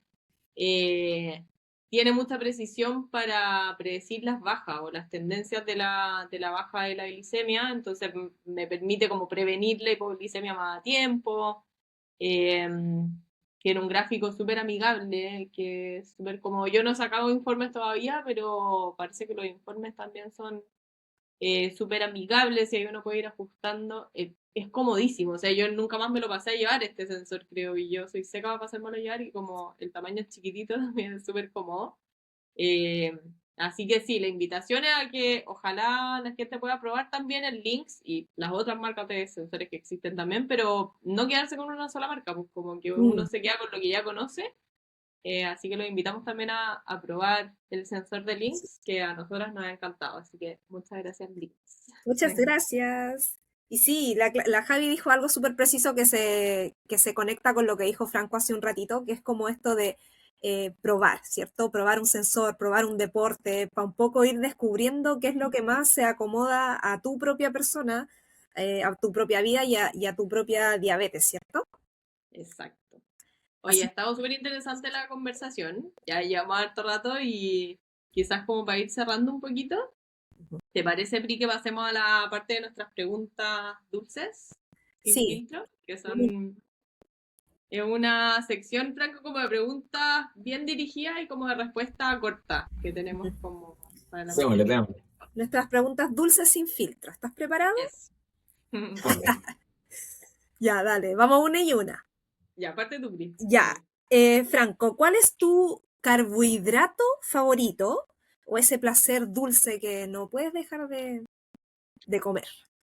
B: eh, tiene mucha precisión para predecir las bajas o las tendencias de la baja de la glicemia, entonces me permite como prevenir la hipoglicemia más a tiempo. Eh, Tiene un gráfico súper amigable, que es súper como, yo no he sacado informes todavía, pero parece que los informes también son súper amigables y ahí uno puede ir ajustando. Es comodísimo, o sea, yo nunca más me lo pasé a llevar este sensor, creo, y yo soy seca para pasármelo a llevar y como el tamaño es chiquitito también es súper cómodo. Eh, Así que sí, la invitación es a que ojalá la gente pueda probar también el Lynx y las otras marcas de sensores que existen también, pero no quedarse con una sola marca, pues como que uno se queda con lo que ya conoce. Así que los invitamos también a probar el sensor de Lynx, que a nosotras nos ha encantado. Así que muchas gracias, Lynx.
A: Muchas gracias. Y sí, la Javi dijo algo súper preciso que se conecta con lo que dijo Franco hace un ratito, que es como esto de probar, ¿cierto? Probar un sensor, probar un deporte, para un poco ir descubriendo qué es lo que más se acomoda a tu propia persona, a tu propia vida y a tu propia diabetes, ¿cierto?
B: Exacto. Oye, ha
A: Así,
B: estado súper interesante la conversación. Ya llevamos harto rato y quizás como para ir cerrando un poquito, ¿te parece, Pri, que pasemos a la parte de nuestras preguntas dulces, sin
A: sí,
B: filtro? Que son una sección, Franco, como de preguntas bien dirigidas y como de respuesta corta que tenemos como para la
C: Démosle,
B: mayoría.
C: démosle.
A: nuestras preguntas dulces sin filtro. ¿Estás preparado?
B: Yes.
A: Ya, dale, vamos una y una.
B: Ya, parte tu, Pri.
A: Ya, Franco, ¿cuál es tu carbohidrato favorito o ese placer dulce que no puedes dejar de comer?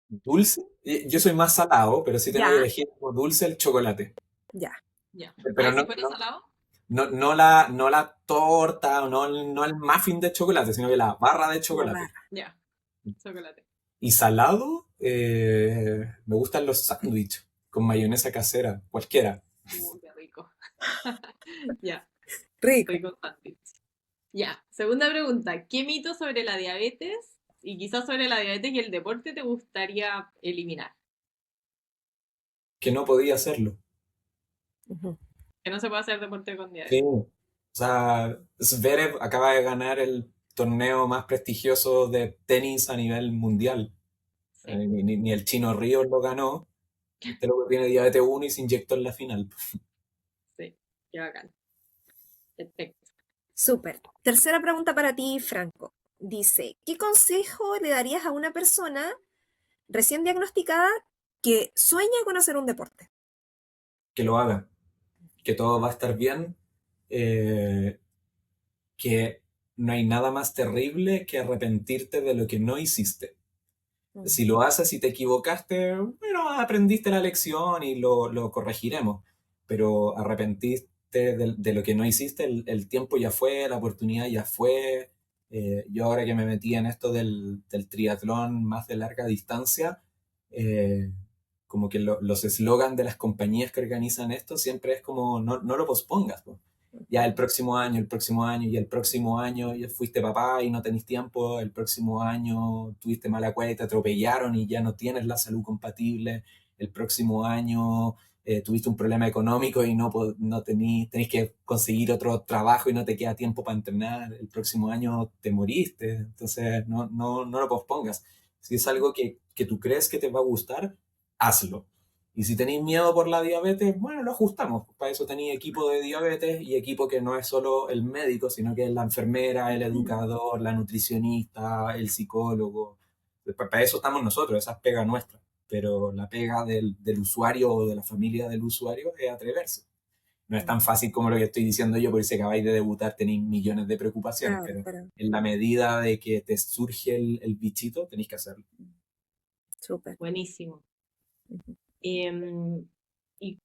C: Dulce. Yo soy más salado, pero si tengo que
A: Ya,
C: elegir como dulce el chocolate.
A: ya.
B: Ya.
C: Pero
B: Ay, si fuera salado.
C: no la torta o no el muffin de chocolate, sino que la barra de
A: La
C: chocolate.
A: barra.
B: Ya, chocolate.
C: Y salado, me gustan los sándwiches con mayonesa casera, cualquiera.
B: Qué rico. Ya.
A: Rico.
B: Rico infantil. Ya, segunda pregunta. ¿Qué mito sobre la diabetes y quizás sobre la diabetes y el deporte te gustaría eliminar?
C: Que no podía hacerlo.
A: Ujú.
B: Que no se puede hacer deporte con
C: Sí.
B: diabetes.
C: O sea, Zverev acaba de ganar el torneo más prestigioso de tenis a nivel mundial.
B: Sí,
C: Ni el Chino Ríos lo ganó. Este loco tiene diabetes 1 y se inyectó en la final.
B: sí, qué bacán. Perfecto.
A: Súper. Tercera pregunta para ti, Franco. Dice, ¿qué consejo le darías a una persona recién diagnosticada que sueña con hacer un deporte?
C: Que lo haga. Que todo va a estar bien. eh, que no hay nada más terrible que arrepentirte de lo que no hiciste.
A: Mm.
C: Si lo haces y te equivocaste, bueno, aprendiste la lección y lo corregiremos. Pero arrepentirte de lo que no hiciste, el tiempo ya fue, la oportunidad ya fue. Yo ahora que me metí en esto del triatlón más de larga distancia, eh, como que los eslogans de las compañías que organizan esto siempre es como, no, no lo pospongas, po. Ya el próximo año y el próximo año, ya fuiste papá y no tenés tiempo, el próximo año tuviste mala cueva y te atropellaron y ya no tienes la salud compatible, el próximo año tuviste un problema económico y no tenés que conseguir otro trabajo y no te queda tiempo para entrenar, el próximo año te moriste, entonces no lo pospongas. Si es algo que tú crees que te va a gustar, hazlo. Y si tenéis miedo por la diabetes, bueno, lo ajustamos. Para eso tenéis equipo de diabetes y equipo que no es solo el médico, sino que es la enfermera, el educador, la nutricionista, el psicólogo. Para eso estamos nosotros, esa es pega nuestra. Pero la pega del usuario o de la familia del usuario es atreverse. No es tan fácil como lo que estoy diciendo yo, porque si acabáis de debutar tenéis millones de preocupaciones,
A: Claro,
C: pero
A: claro.
C: en la medida de que te surge el bichito, tenéis que hacerlo.
A: Súper.
B: Buenísimo.
A: Ujú.
B: Y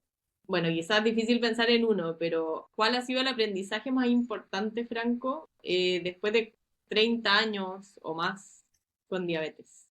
B: bueno, quizás es difícil pensar en uno, pero ¿cuál ha sido el aprendizaje más importante, Franco, después de 30 años o más con diabetes?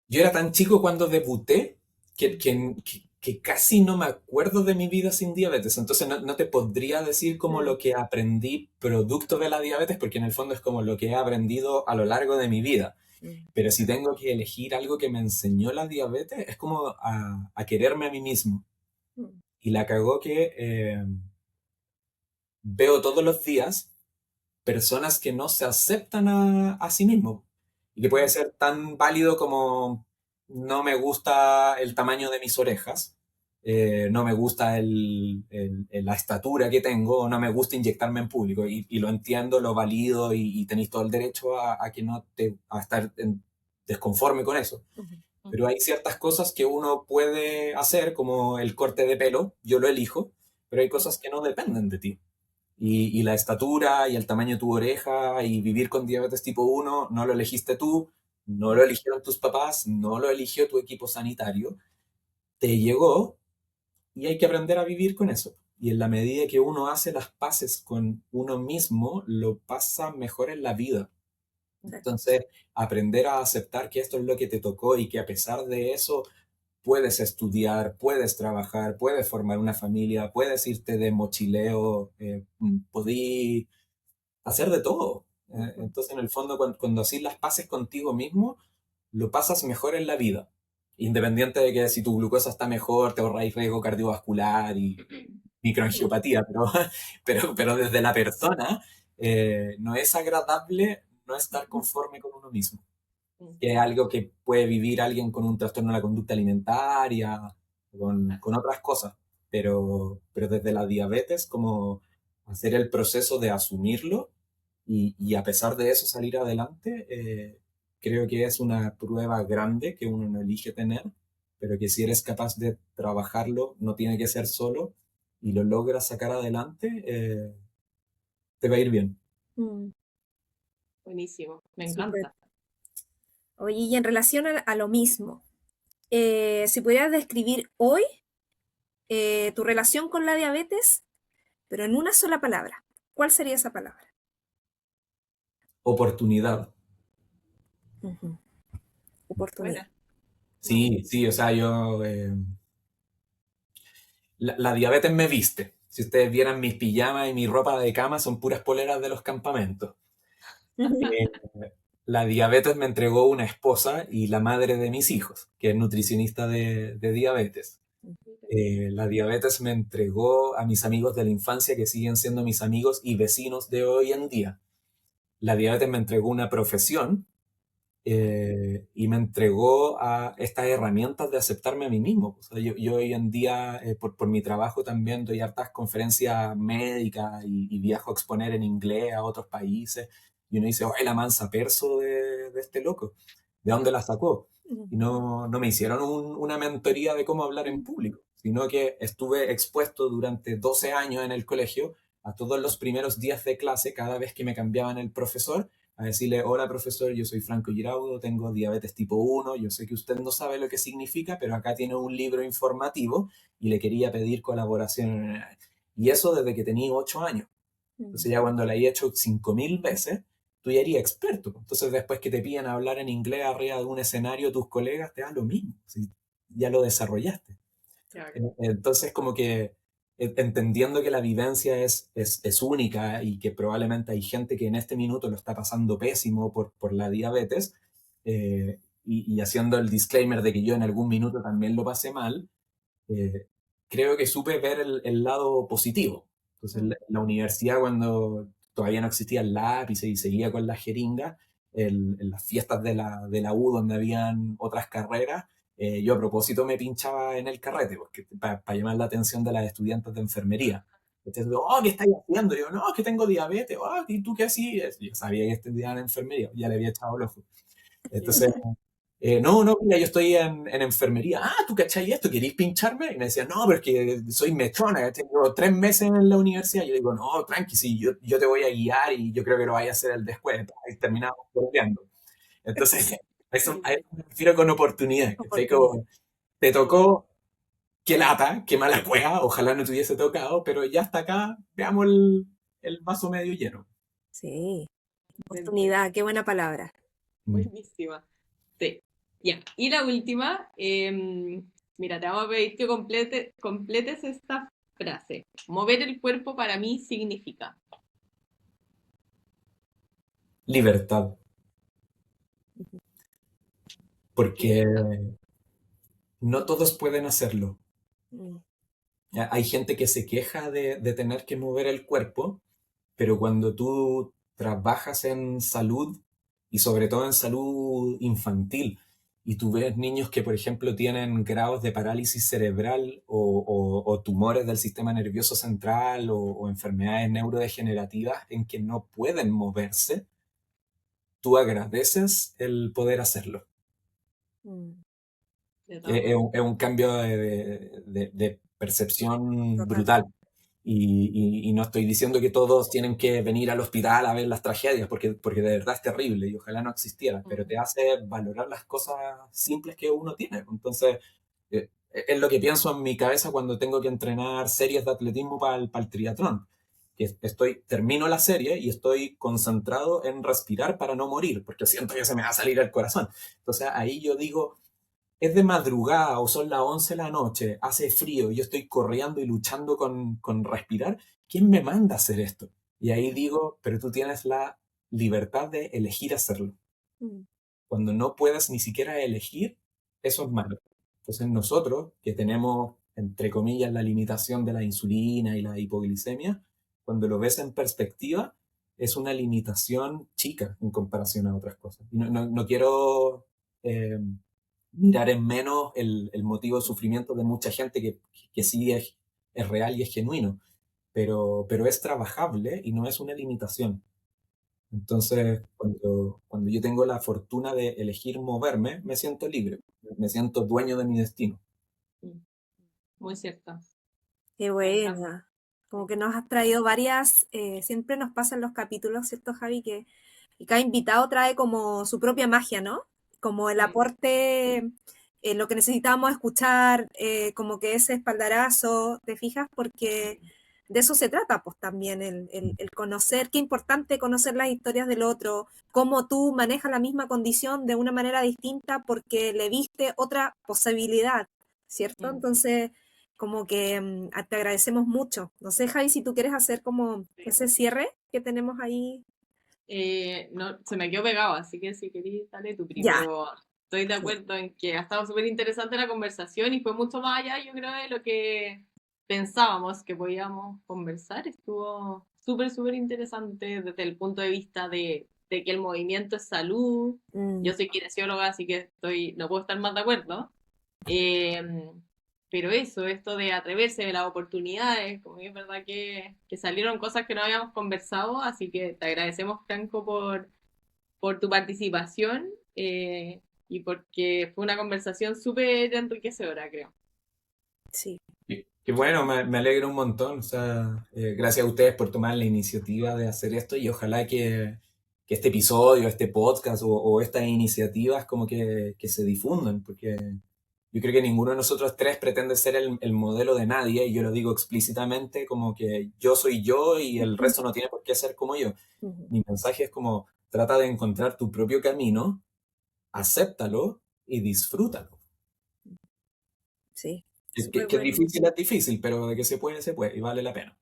C: Yo era tan chico cuando debuté que casi no me acuerdo de mi vida sin diabetes. Entonces no te podría decir como
B: Mm,
C: lo que aprendí producto de la diabetes, porque en el fondo es como lo que he aprendido a lo largo de mi vida.
A: Mm.
C: Pero si tengo que elegir algo que me enseñó la diabetes, es como a quererme a mí mismo.
A: Mm.
C: Y la cagó que veo todos los días personas que no se aceptan a sí mismos. Y que puede
B: mm,
C: ser tan válido como no me gusta el tamaño de mis orejas, no me gusta la estatura que tengo, no me gusta inyectarme en público. Y lo entiendo, lo valido y tenéis todo el derecho a que no te, a estar desconforme con eso.
A: Ujú.
C: Pero hay ciertas cosas que uno puede hacer, como el corte de pelo, yo lo elijo, pero hay cosas que no dependen de ti. Y la estatura y el tamaño de tu oreja y vivir con diabetes tipo 1 no lo elegiste tú, no lo eligieron tus papás, no lo eligió tu equipo sanitario, te llegó y hay que aprender a vivir con eso. Y en la medida que uno hace las paces con uno mismo, lo pasa mejor en la vida.
A: Sí.
C: Entonces, aprender a aceptar que esto es lo que te tocó y que a pesar de eso puedes estudiar, puedes trabajar, puedes formar una familia, puedes irte de mochileo, podí hacer de todo.
A: Ujú.
C: Entonces, en el fondo, cuando haces las paces contigo mismo, lo pasas mejor en la vida. Independiente de que si tu glucosa está mejor, te ahorráis riesgo cardiovascular y microangiopatía, pero desde la persona no es agradable no estar conforme con uno mismo,
B: mm,
C: que es algo que puede vivir alguien con un trastorno de la conducta alimentaria, con otras cosas, pero desde la diabetes, como hacer el proceso de asumirlo y a pesar de eso salir adelante, creo que es una prueba grande que uno no elige tener, pero que si eres capaz de trabajarlo, no tiene que ser solo, y lo logras sacar adelante, te va a ir bien.
A: Mm.
B: buenísimo, me
A: Súper.
B: encanta.
A: Oye, y en relación a lo mismo, si pudieras describir hoy tu relación con la diabetes, pero en una sola palabra, ¿cuál sería esa palabra?
C: Oportunidad.
A: Ujú. Oportunidad.
B: Buena, me gusta.
C: Sí, sí, o sea, yo la diabetes me viste. Si ustedes vieran mis pijamas y mi ropa de cama, son puras poleras de los campamentos. Eh, la diabetes me entregó una esposa y la madre de mis hijos, que es nutricionista de diabetes. La diabetes me entregó a mis amigos de la infancia, que siguen siendo mis amigos y vecinos de hoy en día. La diabetes me entregó una profesión, y me entregó a estas herramientas de aceptarme a mí mismo. O sea, yo hoy en día, por mi trabajo también doy hartas conferencias médicas y viajo a exponer en inglés a otros países. Y uno dice, ¡ay, la mansa perso de este loco! ¿De dónde la sacó? Y no me hicieron una mentoría de cómo hablar en público, sino que estuve expuesto durante 12 años en el colegio a todos los primeros días de clase, cada vez que me cambiaban el profesor, a decirle, hola profesor, yo soy Franco Giraudo, tengo diabetes tipo 1, yo sé que usted no sabe lo que significa, pero acá tiene un libro informativo y le quería pedir colaboración. Y eso desde que tenía 8 años. Entonces ya cuando la he hecho 5.000 veces, tú ya eres experto. Entonces después que te piden hablar en inglés arriba de un escenario, tus colegas te dan lo mismo. Si ya lo desarrollaste.
B: Claro.
C: Entonces como que entendiendo que la vivencia es única y que probablemente hay gente que en este minuto lo está pasando pésimo por la diabetes, y haciendo el disclaimer de que yo en algún minuto también lo pasé mal, eh, creo que supe ver el lado positivo. Entonces, en la universidad, cuando todavía no existía el lápiz y seguía con la jeringa, en las fiestas de la U, donde habían otras carreras, yo a propósito me pinchaba en el carrete, porque para llamar la atención de las estudiantes de enfermería. Entonces, oh, ¿qué estáis haciendo? Y yo, no, es que tengo diabetes. Oh, ¿y tú qué hacías? Yo sabía que estudiaba en enfermería, ya le había echado el ojo. Entonces, no, mira, yo estoy en enfermería. Ah, ¿tú cachai esto? ¿Querís pincharme? Y me decían, no, pero es que soy mechona, tengo 3 meses en la universidad. Y yo digo, no, tranqui, sí, yo te voy a guiar y yo creo que lo vaya a hacer el descuento. Y terminamos peleando. Entonces, a eso me refiero con oportunidad. ¿Cachai?
A: Oportunidad.
C: Como, te tocó, qué lata, qué mala cueva, ojalá no te hubiese tocado, pero ya hasta acá, veamos el vaso medio lleno.
A: Sí,
B: Excelente.
A: oportunidad, qué buena palabra.
B: Buenísima. Sí. Ya. Y la última, mira, te vamos a pedir que completes esta frase. Mover el cuerpo para mí significa.
C: Libertad, porque no todos pueden hacerlo.
A: Mm.
C: Hay gente que se queja de tener que mover el cuerpo, pero cuando tú trabajas en salud, y sobre todo en salud infantil, y tú ves niños que, por ejemplo, tienen grados de parálisis cerebral o tumores del sistema nervioso central o enfermedades neurodegenerativas en que no pueden moverse, tú agradeces el poder hacerlo.
A: Mm.
B: De todas maneras.
C: Es un cambio de percepción
A: Total.
C: brutal. Y no estoy diciendo que todos tienen que venir al hospital a ver las tragedias, porque de verdad es terrible y ojalá no existiera, pero te hace valorar las cosas simples que uno tiene. Entonces, es lo que pienso en mi cabeza cuando tengo que entrenar series de atletismo para el triatlón. Que termino la serie y estoy concentrado en respirar para no morir, porque siento que se me va a salir el corazón. Entonces ahí yo digo, es de madrugada o son las 11 de la noche, hace frío, yo estoy corriendo y luchando con respirar, ¿quién me manda a hacer esto? Y ahí digo, pero tú tienes la libertad de elegir hacerlo.
A: Mm.
C: Cuando no puedes ni siquiera elegir, eso es malo. Entonces nosotros, que tenemos, entre comillas, la limitación de la insulina y la hipoglicemia, cuando lo ves en perspectiva, es una limitación chica en comparación a otras cosas. Y no quiero mirar en menos el motivo de sufrimiento de mucha gente que sí es real y es genuino, pero es trabajable y no es una limitación. Entonces, cuando yo tengo la fortuna de elegir moverme, me siento libre, me siento dueño de mi destino.
B: Muy cierto.
A: Qué buena. Como que nos has traído varias, siempre nos pasan los capítulos, ¿cierto, Javi? Que cada invitado trae como su propia magia, ¿no? Como el aporte, lo que necesitábamos escuchar, como que ese espaldarazo, ¿te fijas? Porque de eso se trata, pues también, el conocer, qué importante conocer las historias del otro, cómo tú manejas la misma condición de una manera distinta porque le viste otra posibilidad, ¿cierto? Entonces, como que te agradecemos mucho. No sé, Javi, si tú quieres hacer como ese cierre que tenemos ahí.
B: No, se me quedó pegado, así que si querés, dale tú,
A: Ya.
B: pero estoy de
A: Sí.
B: acuerdo en que ha estado súper interesante la conversación y fue mucho más allá, yo creo, de lo que pensábamos que podíamos conversar. Estuvo súper, súper interesante desde el punto de vista de que el movimiento es salud. Yo soy kinesióloga, así que no puedo estar más de acuerdo. Eh, pero eso, esto de atreverse, de las oportunidades, como que es verdad que salieron cosas que no habíamos conversado, así que te agradecemos, Franco, por tu participación y porque fue una conversación súper enriquecedora, creo.
A: Sí.
C: Y bueno, me alegro un montón. O sea, gracias a ustedes por tomar la iniciativa de hacer esto y ojalá que este episodio, este podcast o estas iniciativas como que se difundan, porque yo creo que ninguno de nosotros tres pretende ser el modelo de nadie y yo lo digo explícitamente como que yo soy yo y el resto no tiene por qué ser como yo. Mi mensaje es como trata de encontrar tu propio camino, acéptalo y disfrútalo.
A: Sí.
C: Que es difícil, pero de que se puede y vale la pena.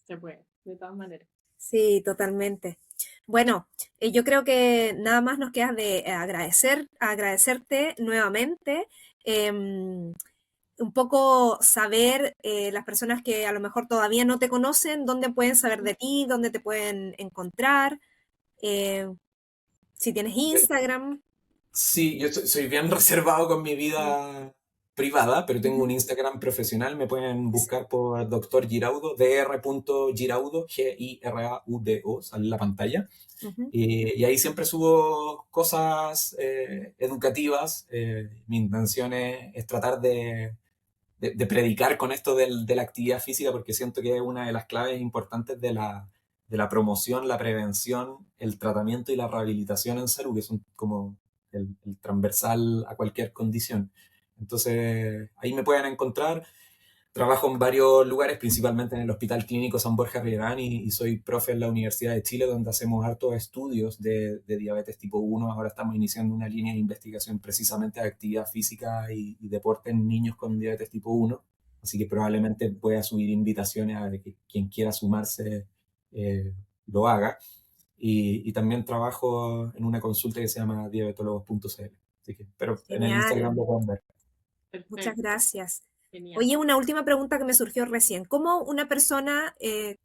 B: Se puede, de todas maneras.
A: Sí, totalmente. Bueno, yo creo que nada más nos queda de agradecerte nuevamente. Un poco saber las personas que a lo mejor todavía no te conocen, dónde pueden saber de ti, dónde te pueden encontrar, si tienes Instagram.
C: Sí, yo soy bien reservado con mi vida privada, pero tengo un Instagram profesional. Me pueden buscar por Dr. Giraudo, dr.giraudo, Giraudo, sale en la pantalla.
A: Ujú.
C: Y ahí siempre subo cosas educativas. Mi intención es tratar de predicar con esto de la actividad física, porque siento que es una de las claves importantes de la promoción, la prevención, el tratamiento y la rehabilitación en salud, que son como el transversal a cualquier condición. Entonces, ahí me pueden encontrar. Trabajo en varios lugares, principalmente en el Hospital Clínico San Borja Riverán y soy profe en la Universidad de Chile, donde hacemos hartos estudios de diabetes tipo 1. Ahora estamos iniciando una línea de investigación precisamente de actividad física y deporte en niños con diabetes tipo 1. Así que probablemente pueda subir invitaciones a que quien quiera sumarse lo haga. Y también trabajo en una consulta que se llama diabetólogos.cl. Así que, pero en el Instagram
A: Genial,
C: lo pueden ver.
A: muchas
B: Perfecto,
A: gracias.
B: genial.
A: Oye, una última pregunta que me surgió recién. ¿Cómo una persona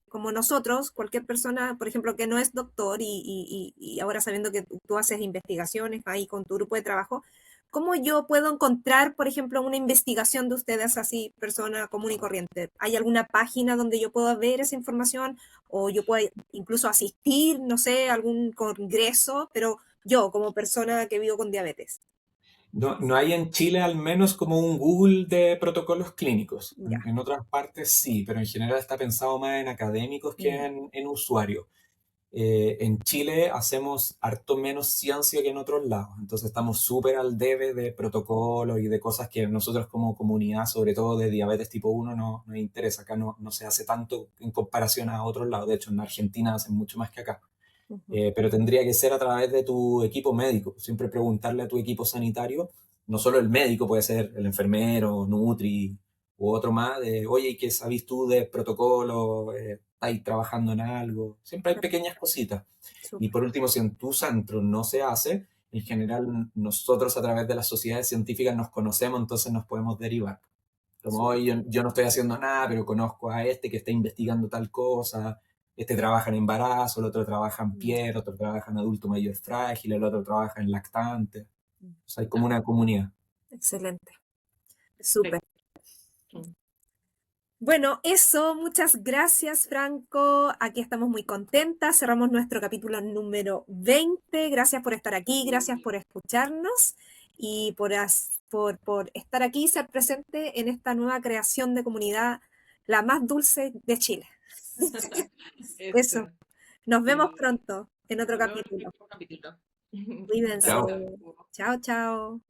A: como nosotros, cualquier persona, por ejemplo, que no es doctor y ahora sabiendo que tú haces investigaciones ahí con tu grupo de trabajo, cómo yo puedo encontrar, por ejemplo, una investigación de ustedes así, persona común y corriente? ¿Hay alguna página donde yo pueda ver esa información o yo pueda incluso asistir, no sé, a algún congreso, pero yo como persona que vivo con diabetes?
C: No hay en Chile al menos como un Google de protocolos clínicos.
A: Ya.
C: En otras partes sí, pero en general está pensado más en académicos que en usuarios. En Chile hacemos harto menos ciencia que en otros lados, entonces estamos súper al debe de protocolos y de cosas que nosotros como comunidad, sobre todo de diabetes tipo 1, no nos interesa. Acá no se hace tanto en comparación a otros lados. De hecho, en Argentina hacen mucho más que acá. Pero tendría que ser a través de tu equipo médico. Siempre preguntarle a tu equipo sanitario, no solo el médico, puede ser el enfermero, Nutri u otro más, de, oye, ¿qué sabes tú de protocolo? ¿Estáis trabajando en algo? Siempre hay pequeñas cositas. Y
A: Súper.
C: por último, si en tu centro no se hace, en general nosotros a través de las sociedades científicas nos conocemos, entonces nos podemos derivar. Como hoy yo no estoy haciendo nada, pero conozco a este que está investigando tal cosa, este trabaja en embarazo, el otro trabaja en piel, otro trabaja en adulto mayor frágil, el otro trabaja en lactante. O sea, hay como una comunidad.
A: Excelente. Súper.
B: Perfecto.
A: Bueno, eso, muchas gracias, Franco. Aquí estamos muy contentas. Cerramos nuestro capítulo número 20. Gracias por estar aquí, gracias por escucharnos y por estar aquí y ser presente en esta nueva creación de comunidad, la más dulce de Chile. Eso.
B: Eso.
A: Nos vemos
B: Sí.
A: pronto en otro
B: Nos vemos en el
A: capítulo.
B: próximo capítulo.
A: Cuídense.
C: Chao.
B: Chao, chao.
A: Chao, chao.